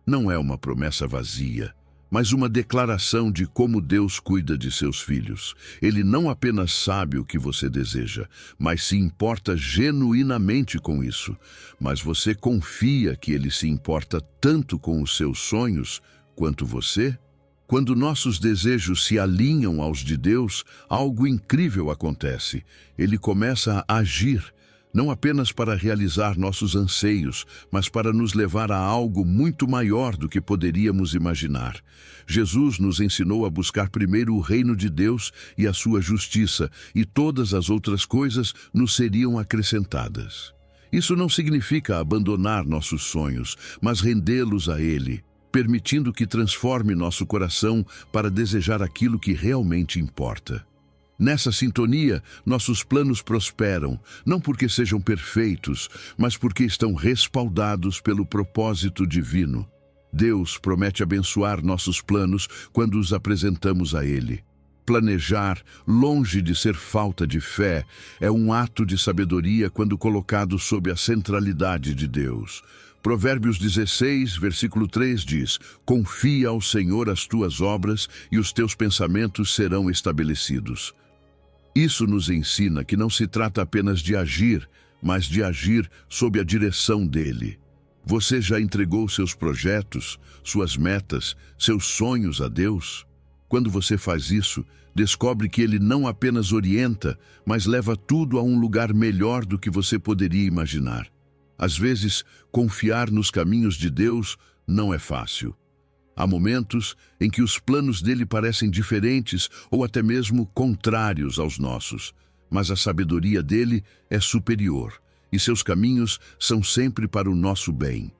Não é uma promessa vazia, mas uma declaração de como Deus cuida de seus filhos. Ele não apenas sabe o que você deseja, mas se importa genuinamente com isso. Mas você confia que Ele se importa tanto com os seus sonhos quanto você? Quando nossos desejos se alinham aos de Deus, algo incrível acontece. Ele começa a agir, não apenas para realizar nossos anseios, mas para nos levar a algo muito maior do que poderíamos imaginar. Jesus nos ensinou a buscar primeiro o reino de Deus e a sua justiça, e todas as outras coisas nos seriam acrescentadas. Isso não significa abandonar nossos sonhos, mas rendê-los a Ele, permitindo que transforme nosso coração para desejar aquilo que realmente importa. Nessa sintonia, nossos planos prosperam, não porque sejam perfeitos, mas porque estão respaldados pelo propósito divino. Deus promete abençoar nossos planos quando os apresentamos a Ele. Planejar, longe de ser falta de fé, é um ato de sabedoria quando colocado sob a centralidade de Deus. Provérbios 16, versículo 3 diz: confia ao Senhor as tuas obras e os teus pensamentos serão estabelecidos. Isso nos ensina que não se trata apenas de agir, mas de agir sob a direção dele. Você já entregou seus projetos, suas metas, seus sonhos a Deus? Quando você faz isso, descobre que Ele não apenas orienta, mas leva tudo a um lugar melhor do que você poderia imaginar. Às vezes, confiar nos caminhos de Deus não é fácil. Há momentos em que os planos dele parecem diferentes ou até mesmo contrários aos nossos, mas a sabedoria dele é superior e seus caminhos são sempre para o nosso bem.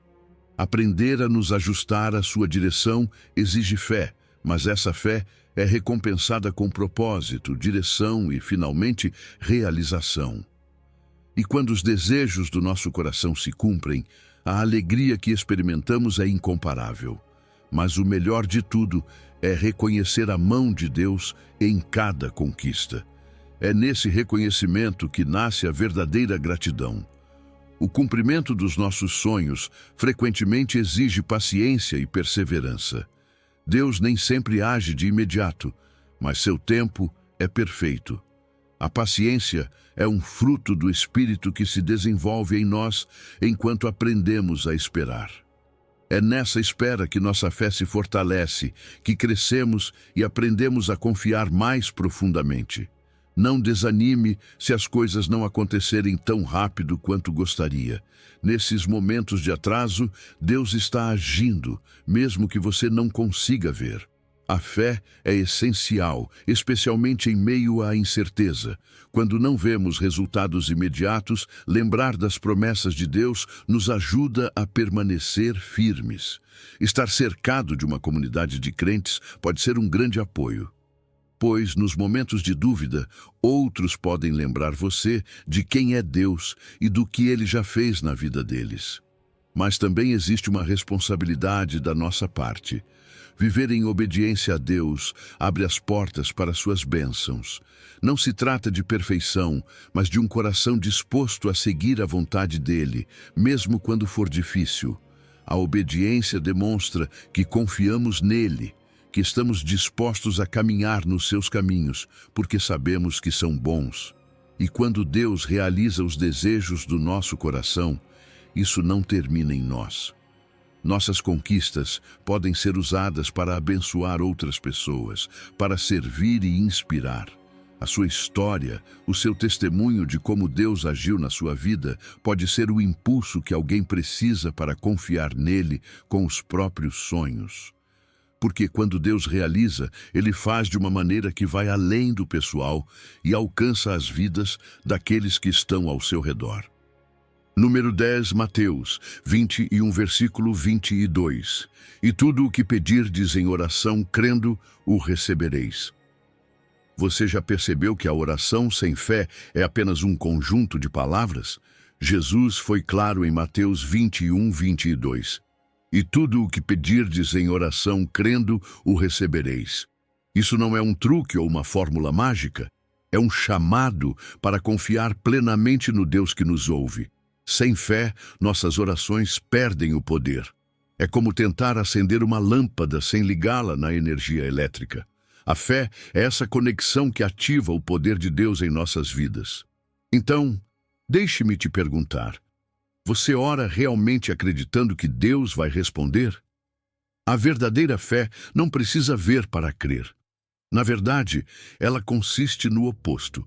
Aprender a nos ajustar à sua direção exige fé, mas essa fé é recompensada com propósito, direção e, finalmente, realização. E quando os desejos do nosso coração se cumprem, a alegria que experimentamos é incomparável. Mas o melhor de tudo é reconhecer a mão de Deus em cada conquista. É nesse reconhecimento que nasce a verdadeira gratidão. O cumprimento dos nossos sonhos frequentemente exige paciência e perseverança. Deus nem sempre age de imediato, mas seu tempo é perfeito. A paciência é um fruto do Espírito que se desenvolve em nós enquanto aprendemos a esperar. É nessa espera que nossa fé se fortalece, que crescemos e aprendemos a confiar mais profundamente. Não desanime se as coisas não acontecerem tão rápido quanto gostaria. Nesses momentos de atraso, Deus está agindo, mesmo que você não consiga ver. A fé é essencial, especialmente em meio à incerteza. Quando não vemos resultados imediatos, lembrar das promessas de Deus nos ajuda a permanecer firmes. Estar cercado de uma comunidade de crentes pode ser um grande apoio, pois nos momentos de dúvida, outros podem lembrar você de quem é Deus e do que Ele já fez na vida deles. Mas também existe uma responsabilidade da nossa parte. Viver em obediência a Deus abre as portas para suas bênçãos. Não se trata de perfeição, mas de um coração disposto a seguir a vontade dele, mesmo quando for difícil. A obediência demonstra que confiamos nele, que estamos dispostos a caminhar nos seus caminhos, porque sabemos que são bons. E quando Deus realiza os desejos do nosso coração, isso não termina em nós. Nossas conquistas podem ser usadas para abençoar outras pessoas, para servir e inspirar. A sua história, o seu testemunho de como Deus agiu na sua vida, pode ser o impulso que alguém precisa para confiar nele com os próprios sonhos. Porque quando Deus realiza, Ele faz de uma maneira que vai além do pessoal e alcança as vidas daqueles que estão ao seu redor. Número 10, Mateus 21, versículo 22. E tudo o que pedirdes em oração, crendo, o recebereis. Você já percebeu que a oração sem fé é apenas um conjunto de palavras? Jesus foi claro em Mateus 21:22. E tudo o que pedirdes em oração, crendo, o recebereis. Isso não é um truque ou uma fórmula mágica. É um chamado para confiar plenamente no Deus que nos ouve. Sem fé, nossas orações perdem o poder. É como tentar acender uma lâmpada sem ligá-la na energia elétrica. A fé é essa conexão que ativa o poder de Deus em nossas vidas. Então, deixe-me te perguntar: você ora realmente acreditando que Deus vai responder? A verdadeira fé não precisa ver para crer. Na verdade, ela consiste no oposto: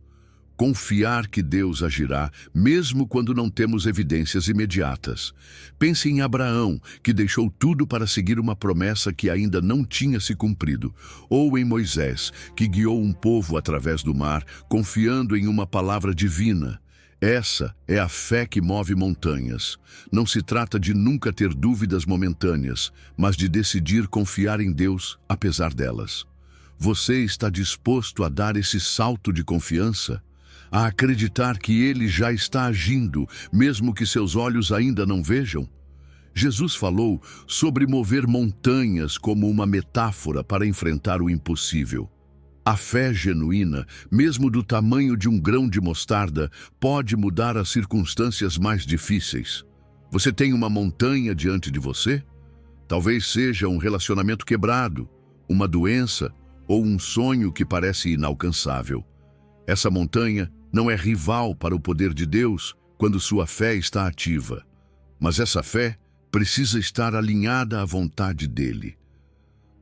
confiar que Deus agirá, mesmo quando não temos evidências imediatas. Pense em Abraão, que deixou tudo para seguir uma promessa que ainda não tinha se cumprido, ou em Moisés, que guiou um povo através do mar, confiando em uma palavra divina. Essa é a fé que move montanhas. Não se trata de nunca ter dúvidas momentâneas, mas de decidir confiar em Deus, apesar delas. Você está disposto a dar esse salto de confiança? A acreditar que Ele já está agindo, mesmo que seus olhos ainda não vejam? Jesus falou sobre mover montanhas como uma metáfora para enfrentar o impossível. A fé genuína, mesmo do tamanho de um grão de mostarda, pode mudar as circunstâncias mais difíceis. Você tem uma montanha diante de você? Talvez seja um relacionamento quebrado, uma doença ou um sonho que parece inalcançável. Essa montanha não é rival para o poder de Deus quando sua fé está ativa. Mas essa fé precisa estar alinhada à vontade dele.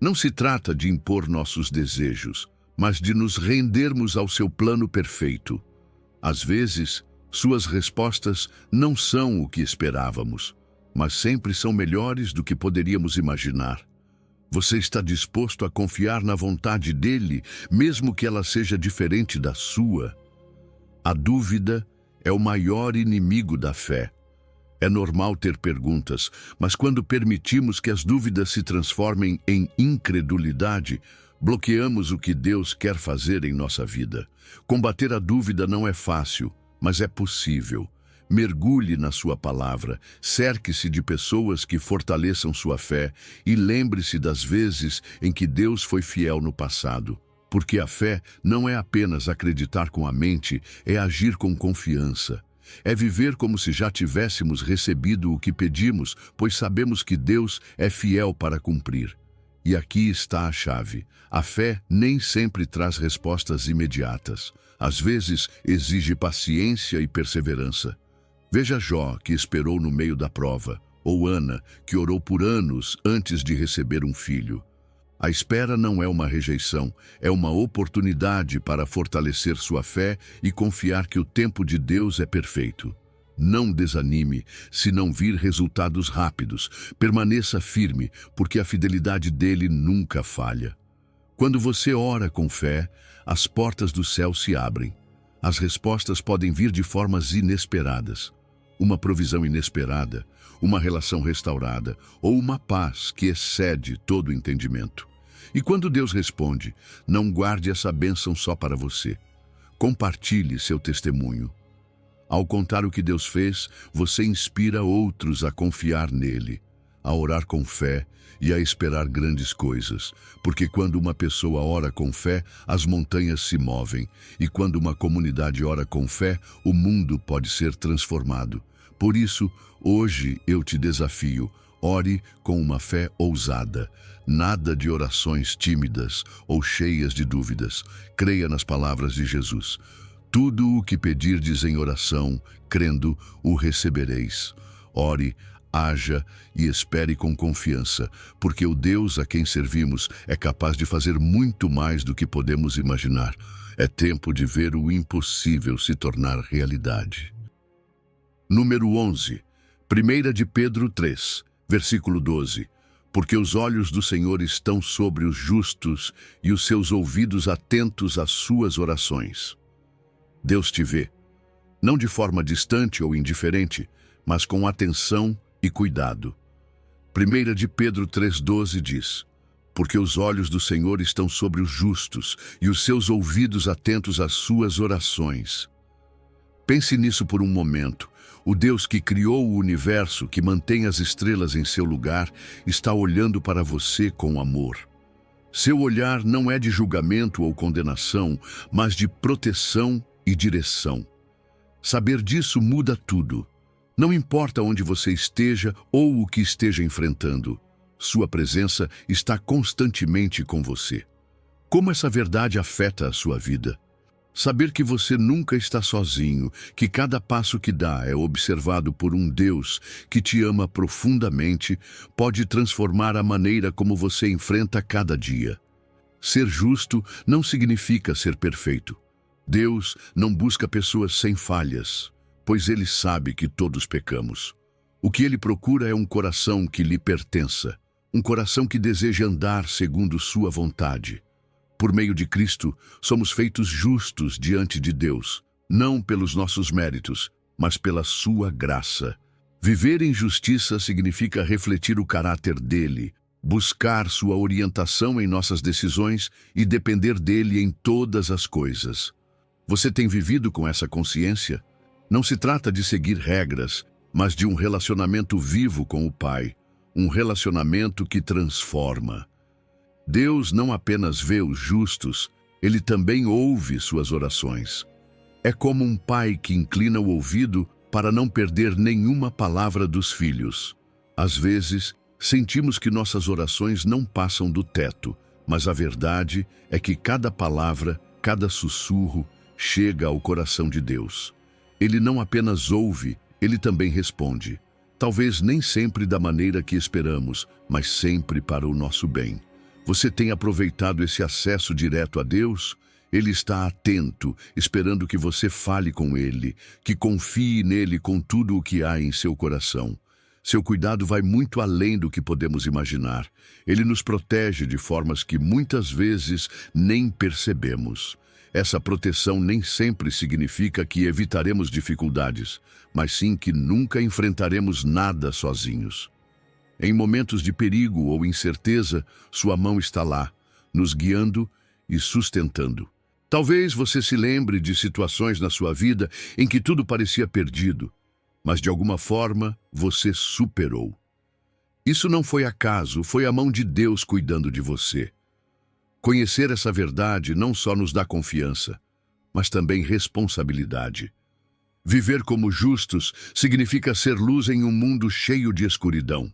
Não se trata de impor nossos desejos, mas de nos rendermos ao seu plano perfeito. Às vezes, suas respostas não são o que esperávamos, mas sempre são melhores do que poderíamos imaginar. Você está disposto a confiar na vontade dele, mesmo que ela seja diferente da sua? A dúvida é o maior inimigo da fé. É normal ter perguntas, mas quando permitimos que as dúvidas se transformem em incredulidade, bloqueamos o que Deus quer fazer em nossa vida. Combater a dúvida não é fácil, mas é possível. Mergulhe na sua palavra, cerque-se de pessoas que fortaleçam sua fé e lembre-se das vezes em que Deus foi fiel no passado. Porque a fé não é apenas acreditar com a mente, é agir com confiança. É viver como se já tivéssemos recebido o que pedimos, pois sabemos que Deus é fiel para cumprir. E aqui está a chave. A fé nem sempre traz respostas imediatas. Às vezes, exige paciência e perseverança. Veja Jó, que esperou no meio da prova, ou Ana, que orou por anos antes de receber um filho. A espera não é uma rejeição, é uma oportunidade para fortalecer sua fé e confiar que o tempo de Deus é perfeito. Não desanime se não vir resultados rápidos. Permaneça firme, porque a fidelidade dele nunca falha. Quando você ora com fé, as portas do céu se abrem. As respostas podem vir de formas inesperadas. Uma provisão inesperada, uma relação restaurada ou uma paz que excede todo o entendimento. E quando Deus responde, não guarde essa bênção só para você. Compartilhe seu testemunho. Ao contar o que Deus fez, você inspira outros a confiar nele, a orar com fé e a esperar grandes coisas. Porque quando uma pessoa ora com fé, as montanhas se movem. E quando uma comunidade ora com fé, o mundo pode ser transformado. Por isso, hoje eu te desafio, ore com uma fé ousada. Nada de orações tímidas ou cheias de dúvidas. Creia nas palavras de Jesus. Tudo o que pedirdes em oração, crendo, o recebereis. Ore, haja e espere com confiança, porque o Deus a quem servimos é capaz de fazer muito mais do que podemos imaginar. É tempo de ver o impossível se tornar realidade. Número 11, 1 de Pedro 3, versículo 12. Porque os olhos do Senhor estão sobre os justos e os seus ouvidos atentos às suas orações. Deus te vê, não de forma distante ou indiferente, mas com atenção e cuidado. 1 de Pedro 3,12 diz: porque os olhos do Senhor estão sobre os justos e os seus ouvidos atentos às suas orações. Pense nisso por um momento. O Deus que criou o universo, que mantém as estrelas em seu lugar, está olhando para você com amor. Seu olhar não é de julgamento ou condenação, mas de proteção e direção. Saber disso muda tudo. Não importa onde você esteja ou o que esteja enfrentando, sua presença está constantemente com você. Como essa verdade afeta a sua vida? Saber que você nunca está sozinho, que cada passo que dá é observado por um Deus que te ama profundamente, pode transformar a maneira como você enfrenta cada dia. Ser justo não significa ser perfeito. Deus não busca pessoas sem falhas, pois Ele sabe que todos pecamos. O que Ele procura é um coração que lhe pertença, um coração que deseja andar segundo sua vontade. Por meio de Cristo, somos feitos justos diante de Deus, não pelos nossos méritos, mas pela sua graça. Viver em justiça significa refletir o caráter dele, buscar sua orientação em nossas decisões e depender dele em todas as coisas. Você tem vivido com essa consciência? Não se trata de seguir regras, mas de um relacionamento vivo com o Pai, um relacionamento que transforma. Deus não apenas vê os justos, Ele também ouve suas orações. É como um pai que inclina o ouvido para não perder nenhuma palavra dos filhos. Às vezes, sentimos que nossas orações não passam do teto, mas a verdade é que cada palavra, cada sussurro, chega ao coração de Deus. Ele não apenas ouve, Ele também responde. Talvez nem sempre da maneira que esperamos, mas sempre para o nosso bem. Você tem aproveitado esse acesso direto a Deus? Ele está atento, esperando que você fale com Ele, que confie nele com tudo o que há em seu coração. Seu cuidado vai muito além do que podemos imaginar. Ele nos protege de formas que muitas vezes nem percebemos. Essa proteção nem sempre significa que evitaremos dificuldades, mas sim que nunca enfrentaremos nada sozinhos. Em momentos de perigo ou incerteza, sua mão está lá, nos guiando e sustentando. Talvez você se lembre de situações na sua vida em que tudo parecia perdido, mas de alguma forma você superou. Isso não foi acaso, foi a mão de Deus cuidando de você. Conhecer essa verdade não só nos dá confiança, mas também responsabilidade. Viver como justos significa ser luz em um mundo cheio de escuridão.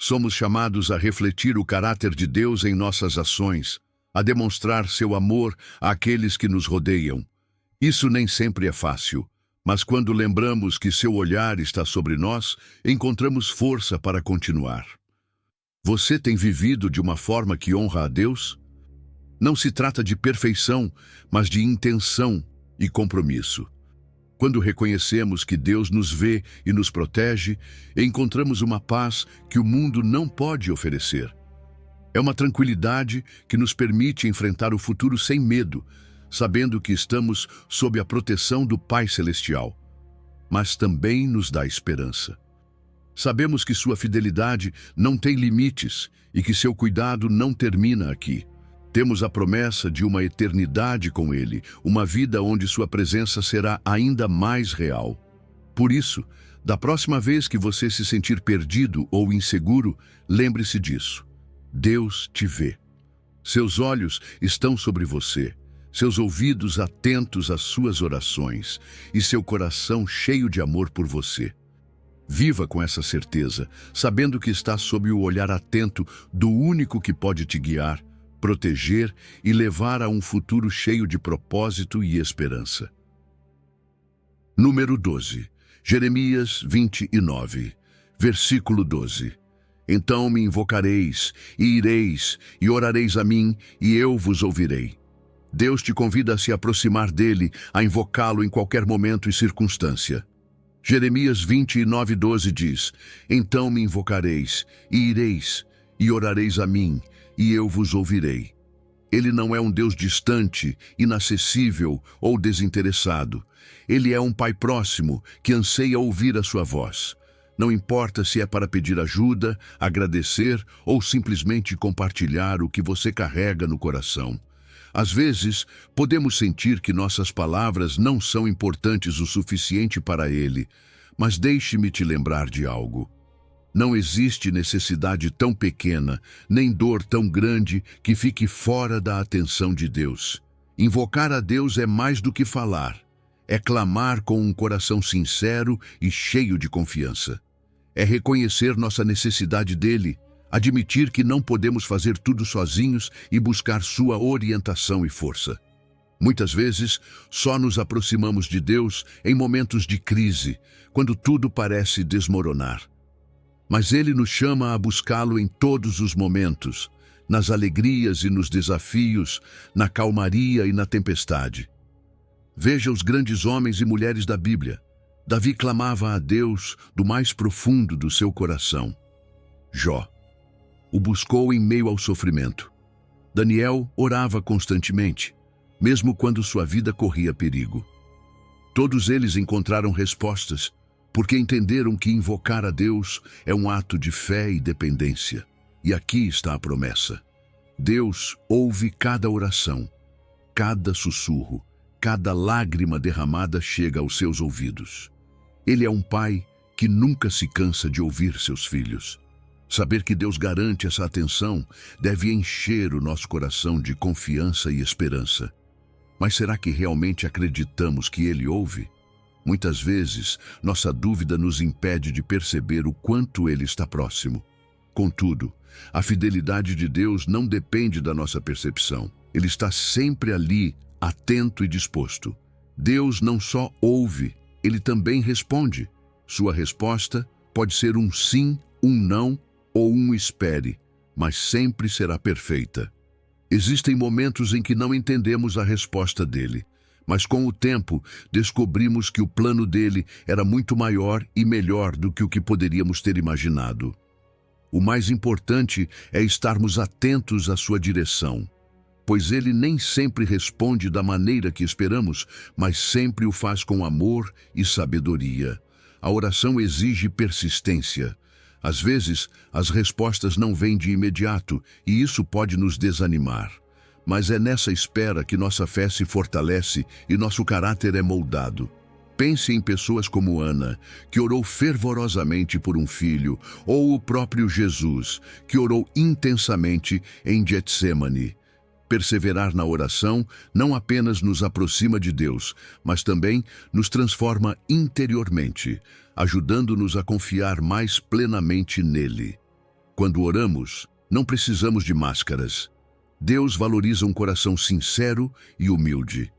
Somos chamados a refletir o caráter de Deus em nossas ações, a demonstrar seu amor àqueles que nos rodeiam. Isso nem sempre é fácil, mas quando lembramos que seu olhar está sobre nós, encontramos força para continuar. Você tem vivido de uma forma que honra a Deus? Não se trata de perfeição, mas de intenção e compromisso. Quando reconhecemos que Deus nos vê e nos protege, encontramos uma paz que o mundo não pode oferecer. É uma tranquilidade que nos permite enfrentar o futuro sem medo, sabendo que estamos sob a proteção do Pai Celestial. Mas também nos dá esperança. Sabemos que sua fidelidade não tem limites e que seu cuidado não termina aqui. Temos a promessa de uma eternidade com Ele, uma vida onde sua presença será ainda mais real. Por isso, da próxima vez que você se sentir perdido ou inseguro, lembre-se disso. Deus te vê. Seus olhos estão sobre você, seus ouvidos atentos às suas orações e seu coração cheio de amor por você. Viva com essa certeza, sabendo que está sob o olhar atento do único que pode te guiar, proteger e levar a um futuro cheio de propósito e esperança. Número 12. Jeremias 29, versículo 12. Então me invocareis, e ireis, e orareis a mim, e eu vos ouvirei. Deus te convida a se aproximar dele, a invocá-lo em qualquer momento e circunstância. Jeremias 29, 12 diz: Então me invocareis, e ireis, e orareis a mim, e eu vos ouvirei. Ele não é um Deus distante, inacessível ou desinteressado. Ele é um Pai próximo que anseia ouvir a sua voz. Não importa se é para pedir ajuda, agradecer ou simplesmente compartilhar o que você carrega no coração. Às vezes, podemos sentir que nossas palavras não são importantes o suficiente para Ele, mas deixe-me te lembrar de algo. Não existe necessidade tão pequena, nem dor tão grande que fique fora da atenção de Deus. Invocar a Deus é mais do que falar. É clamar com um coração sincero e cheio de confiança. É reconhecer nossa necessidade dele, admitir que não podemos fazer tudo sozinhos e buscar sua orientação e força. Muitas vezes, só nos aproximamos de Deus em momentos de crise, quando tudo parece desmoronar. Mas Ele nos chama a buscá-lo em todos os momentos, nas alegrias e nos desafios, na calmaria e na tempestade. Veja os grandes homens e mulheres da Bíblia. Davi clamava a Deus do mais profundo do seu coração. Jó o buscou em meio ao sofrimento. Daniel orava constantemente, mesmo quando sua vida corria perigo. Todos eles encontraram respostas, porque entenderam que invocar a Deus é um ato de fé e dependência. E aqui está a promessa. Deus ouve cada oração, cada sussurro, cada lágrima derramada chega aos seus ouvidos. Ele é um pai que nunca se cansa de ouvir seus filhos. Saber que Deus garante essa atenção deve encher o nosso coração de confiança e esperança. Mas será que realmente acreditamos que Ele ouve? Muitas vezes, nossa dúvida nos impede de perceber o quanto Ele está próximo. Contudo, a fidelidade de Deus não depende da nossa percepção. Ele está sempre ali, atento e disposto. Deus não só ouve, Ele também responde. Sua resposta pode ser um sim, um não ou um espere, mas sempre será perfeita. Existem momentos em que não entendemos a resposta dele, mas com o tempo descobrimos que o plano dele era muito maior e melhor do que o que poderíamos ter imaginado. O mais importante é estarmos atentos à sua direção, pois ele nem sempre responde da maneira que esperamos, mas sempre o faz com amor e sabedoria. A oração exige persistência. Às vezes, as respostas não vêm de imediato e isso pode nos desanimar. Mas é nessa espera que nossa fé se fortalece e nosso caráter é moldado. Pense em pessoas como Ana, que orou fervorosamente por um filho, ou o próprio Jesus, que orou intensamente em Getsêmani. Perseverar na oração não apenas nos aproxima de Deus, mas também nos transforma interiormente, ajudando-nos a confiar mais plenamente nele. Quando oramos, não precisamos de máscaras. Deus valoriza um coração sincero e humilde.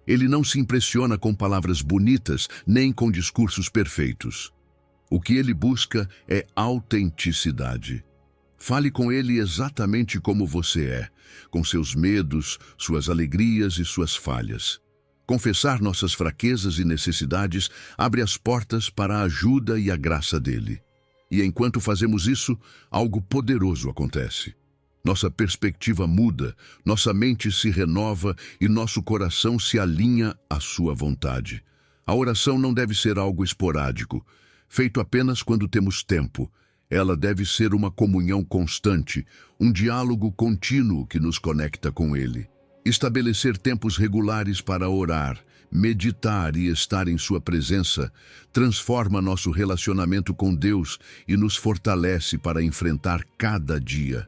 Ele não se impressiona com palavras bonitas, nem com discursos perfeitos. O que ele busca é autenticidade. Fale com ele exatamente como você é, com seus medos, suas alegrias e suas falhas. Confessar nossas fraquezas e necessidades abre as portas para a ajuda e a graça dele. E enquanto fazemos isso, algo poderoso acontece. Nossa perspectiva muda, nossa mente se renova e nosso coração se alinha à sua vontade. A oração não deve ser algo esporádico, feito apenas quando temos tempo. Ela deve ser uma comunhão constante, um diálogo contínuo que nos conecta com Ele. Estabelecer tempos regulares para orar, meditar e estar em sua presença transforma nosso relacionamento com Deus e nos fortalece para enfrentar cada dia.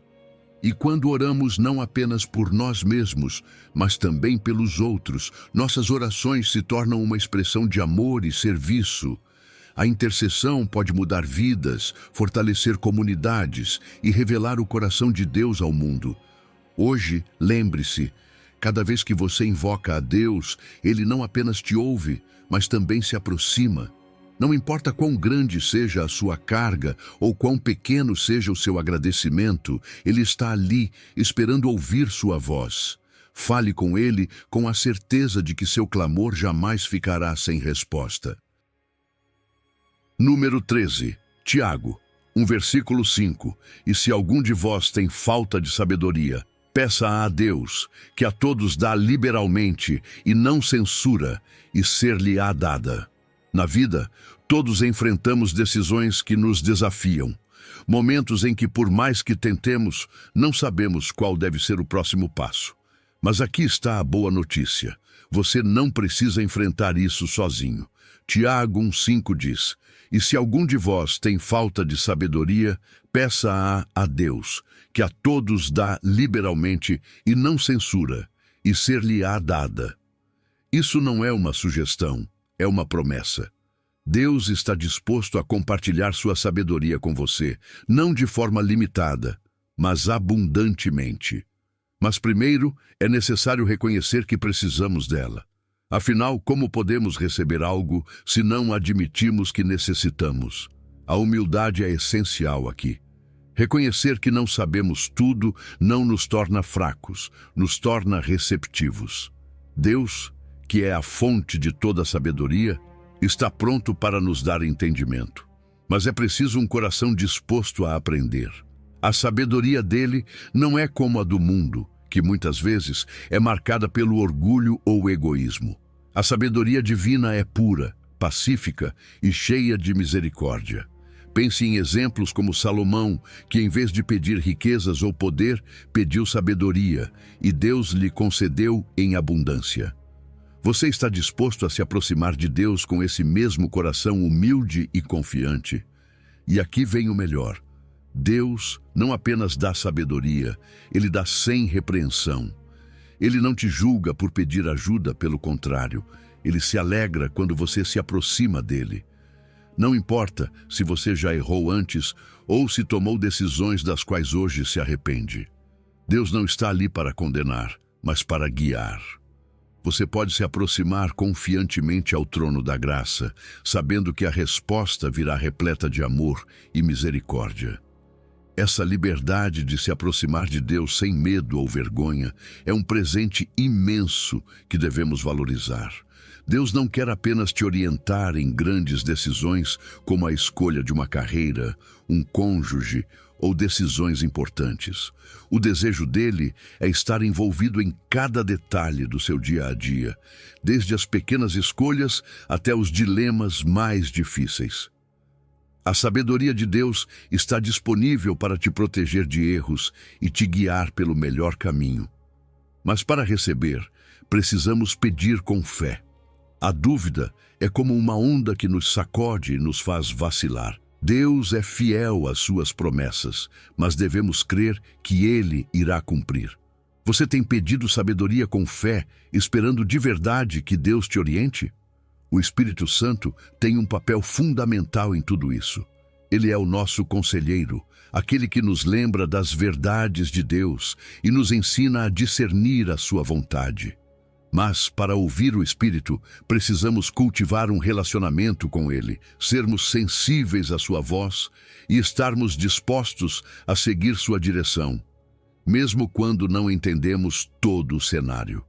E quando oramos não apenas por nós mesmos, mas também pelos outros, nossas orações se tornam uma expressão de amor e serviço. A intercessão pode mudar vidas, fortalecer comunidades e revelar o coração de Deus ao mundo. Hoje, lembre-se, cada vez que você invoca a Deus, Ele não apenas te ouve, mas também se aproxima. Não importa quão grande seja a sua carga ou quão pequeno seja o seu agradecimento, Ele está ali, esperando ouvir sua voz. Fale com Ele com a certeza de que seu clamor jamais ficará sem resposta. Número 13. Tiago, versículo 5. E se algum de vós tem falta de sabedoria, peça a Deus, que a todos dá liberalmente e não censura, e ser-lhe-á dada. Na vida, todos enfrentamos decisões que nos desafiam. Momentos em que, por mais que tentemos, não sabemos qual deve ser o próximo passo. Mas aqui está a boa notícia. Você não precisa enfrentar isso sozinho. Tiago 1,5 diz: "E se algum de vós tem falta de sabedoria, peça-a a Deus, que a todos dá liberalmente e não censura, e ser-lhe-á dada." Isso não é uma sugestão, é uma promessa. Deus está disposto a compartilhar sua sabedoria com você, não de forma limitada, mas abundantemente. Mas primeiro é necessário reconhecer que precisamos dela. Afinal, como podemos receber algo se não admitimos que necessitamos? A humildade é essencial aqui. Reconhecer que não sabemos tudo não nos torna fracos, nos torna receptivos. Deus, que é a fonte de toda sabedoria, está pronto para nos dar entendimento. Mas é preciso um coração disposto a aprender. A sabedoria dele não é como a do mundo, que muitas vezes é marcada pelo orgulho ou egoísmo. A sabedoria divina é pura, pacífica e cheia de misericórdia. Pense em exemplos como Salomão, que em vez de pedir riquezas ou poder, pediu sabedoria, e Deus lhe concedeu em abundância. Você está disposto a se aproximar de Deus com esse mesmo coração humilde e confiante? E aqui vem o melhor. Deus não apenas dá sabedoria, Ele dá sem repreensão. Ele não te julga por pedir ajuda, pelo contrário, Ele se alegra quando você se aproxima dele. Não importa se você já errou antes ou se tomou decisões das quais hoje se arrepende. Deus não está ali para condenar, mas para guiar. Você pode se aproximar confiantemente ao trono da graça, sabendo que a resposta virá repleta de amor e misericórdia. Essa liberdade de se aproximar de Deus sem medo ou vergonha é um presente imenso que devemos valorizar. Deus não quer apenas te orientar em grandes decisões como a escolha de uma carreira, um cônjuge ou decisões importantes. O desejo dele é estar envolvido em cada detalhe do seu dia a dia, desde as pequenas escolhas até os dilemas mais difíceis. A sabedoria de Deus está disponível para te proteger de erros e te guiar pelo melhor caminho. Mas para receber, precisamos pedir com fé. A dúvida é como uma onda que nos sacode e nos faz vacilar. Deus é fiel às suas promessas, mas devemos crer que Ele irá cumprir. Você tem pedido sabedoria com fé, esperando de verdade que Deus te oriente? O Espírito Santo tem um papel fundamental em tudo isso. Ele é o nosso conselheiro, aquele que nos lembra das verdades de Deus e nos ensina a discernir a sua vontade. Mas, para ouvir o Espírito, precisamos cultivar um relacionamento com Ele, sermos sensíveis à sua voz e estarmos dispostos a seguir sua direção, mesmo quando não entendemos todo o cenário.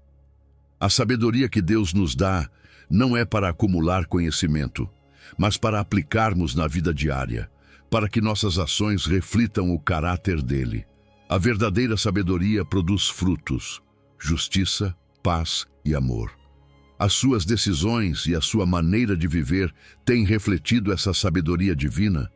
A sabedoria que Deus nos dá não é para acumular conhecimento, mas para aplicarmos na vida diária, para que nossas ações reflitam o caráter dele. A verdadeira sabedoria produz frutos, justiça, paz e amor. As suas decisões e a sua maneira de viver têm refletido essa sabedoria divina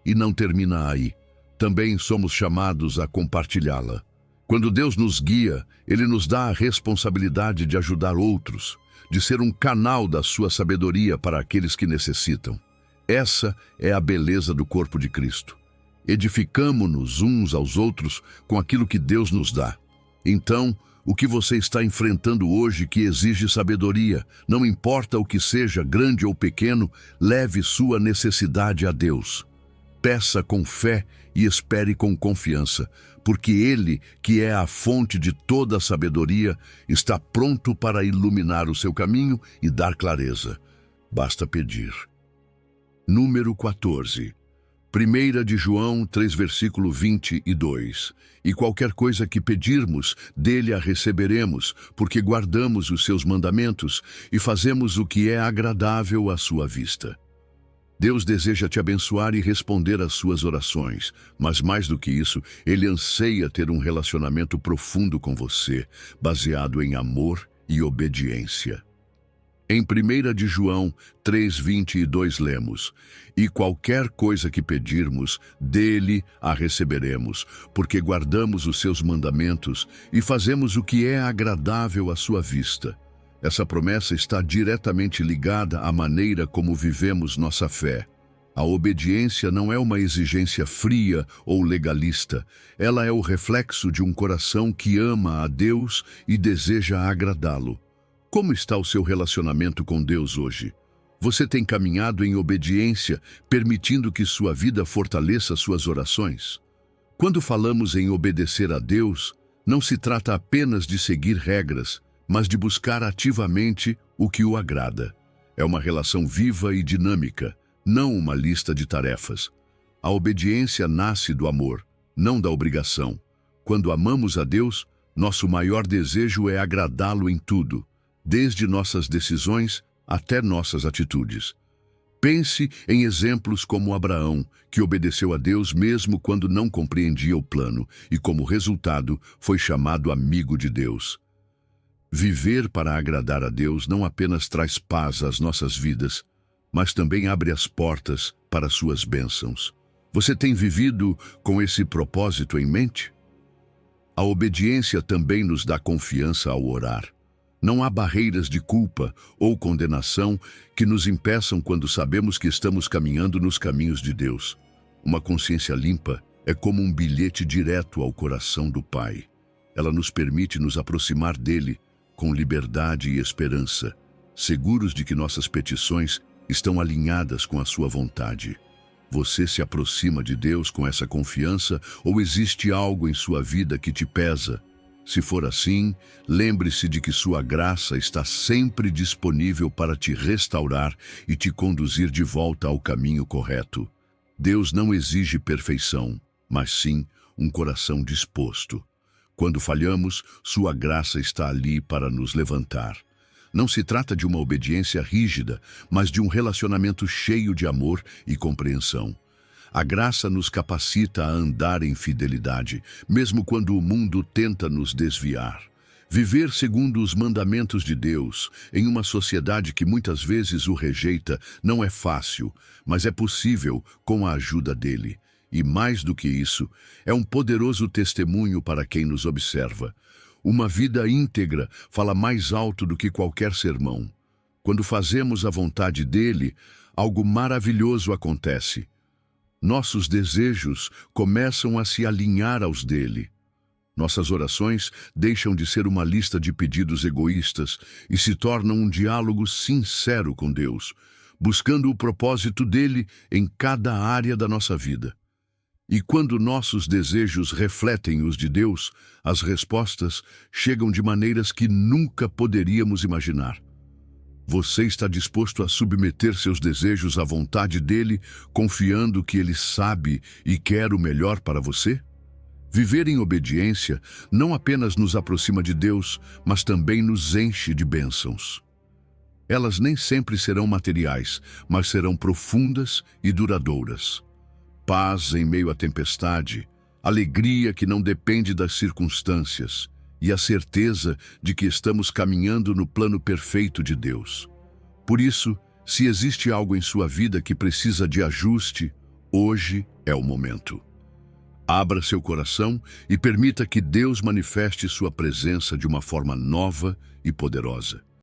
e não termina aí. Também somos chamados a compartilhá-la. Quando Deus nos guia, Ele nos dá a responsabilidade de ajudar outros, de ser um canal da sua sabedoria para aqueles que necessitam. Essa é a beleza do corpo de Cristo. Edificamo-nos uns aos outros com aquilo que Deus nos dá. Então, o que você está enfrentando hoje que exige sabedoria, não importa o que seja, grande ou pequeno, leve sua necessidade a Deus. Peça com fé e espere com confiança, porque Ele, que é a fonte de toda a sabedoria, está pronto para iluminar o seu caminho e dar clareza. Basta pedir. Número 14. 1 de João 3, versículo 22. E qualquer coisa que pedirmos, dele a receberemos, porque guardamos os seus mandamentos e fazemos o que é agradável à sua vista. Deus deseja te abençoar e responder às suas orações, mas mais do que isso, Ele anseia ter um relacionamento profundo com você, baseado em amor e obediência. Em 1 de João 3:22 lemos: "E qualquer coisa que pedirmos, dele a receberemos, porque guardamos os seus mandamentos e fazemos o que é agradável à sua vista." Essa promessa está diretamente ligada à maneira como vivemos nossa fé. A obediência não é uma exigência fria ou legalista. Ela é o reflexo de um coração que ama a Deus e deseja agradá-lo. Como está o seu relacionamento com Deus hoje? Você tem caminhado em obediência, permitindo que sua vida fortaleça suas orações? Quando falamos em obedecer a Deus, não se trata apenas de seguir regras, mas de buscar ativamente o que o agrada. É uma relação viva e dinâmica, não uma lista de tarefas. A obediência nasce do amor, não da obrigação. Quando amamos a Deus, nosso maior desejo é agradá-lo em tudo, desde nossas decisões até nossas atitudes. Pense em exemplos como Abraão, que obedeceu a Deus mesmo quando não compreendia o plano e, como resultado, foi chamado amigo de Deus. Viver para agradar a Deus não apenas traz paz às nossas vidas, mas também abre as portas para suas bênçãos. Você tem vivido com esse propósito em mente? A obediência também nos dá confiança ao orar. Não há barreiras de culpa ou condenação que nos impeçam quando sabemos que estamos caminhando nos caminhos de Deus. Uma consciência limpa é como um bilhete direto ao coração do Pai. Ela nos permite nos aproximar dele com liberdade e esperança, seguros de que nossas petições estão alinhadas com a sua vontade. Você se aproxima de Deus com essa confiança ou existe algo em sua vida que te pesa? Se for assim, lembre-se de que sua graça está sempre disponível para te restaurar e te conduzir de volta ao caminho correto. Deus não exige perfeição, mas sim um coração disposto. Quando falhamos, sua graça está ali para nos levantar. Não se trata de uma obediência rígida, mas de um relacionamento cheio de amor e compreensão. A graça nos capacita a andar em fidelidade, mesmo quando o mundo tenta nos desviar. Viver segundo os mandamentos de Deus, em uma sociedade que muitas vezes o rejeita, não é fácil, mas é possível com a ajuda dele. E mais do que isso, é um poderoso testemunho para quem nos observa. Uma vida íntegra fala mais alto do que qualquer sermão. Quando fazemos a vontade dele, algo maravilhoso acontece. Nossos desejos começam a se alinhar aos dele. Nossas orações deixam de ser uma lista de pedidos egoístas e se tornam um diálogo sincero com Deus, buscando o propósito dele em cada área da nossa vida. E quando nossos desejos refletem os de Deus, as respostas chegam de maneiras que nunca poderíamos imaginar. Você está disposto a submeter seus desejos à vontade dele, confiando que ele sabe e quer o melhor para você? Viver em obediência não apenas nos aproxima de Deus, mas também nos enche de bênçãos. Elas nem sempre serão materiais, mas serão profundas e duradouras. Paz em meio à tempestade, alegria que não depende das circunstâncias e a certeza de que estamos caminhando no plano perfeito de Deus. Por isso, se existe algo em sua vida que precisa de ajuste, hoje é o momento. Abra seu coração e permita que Deus manifeste sua presença de uma forma nova e poderosa.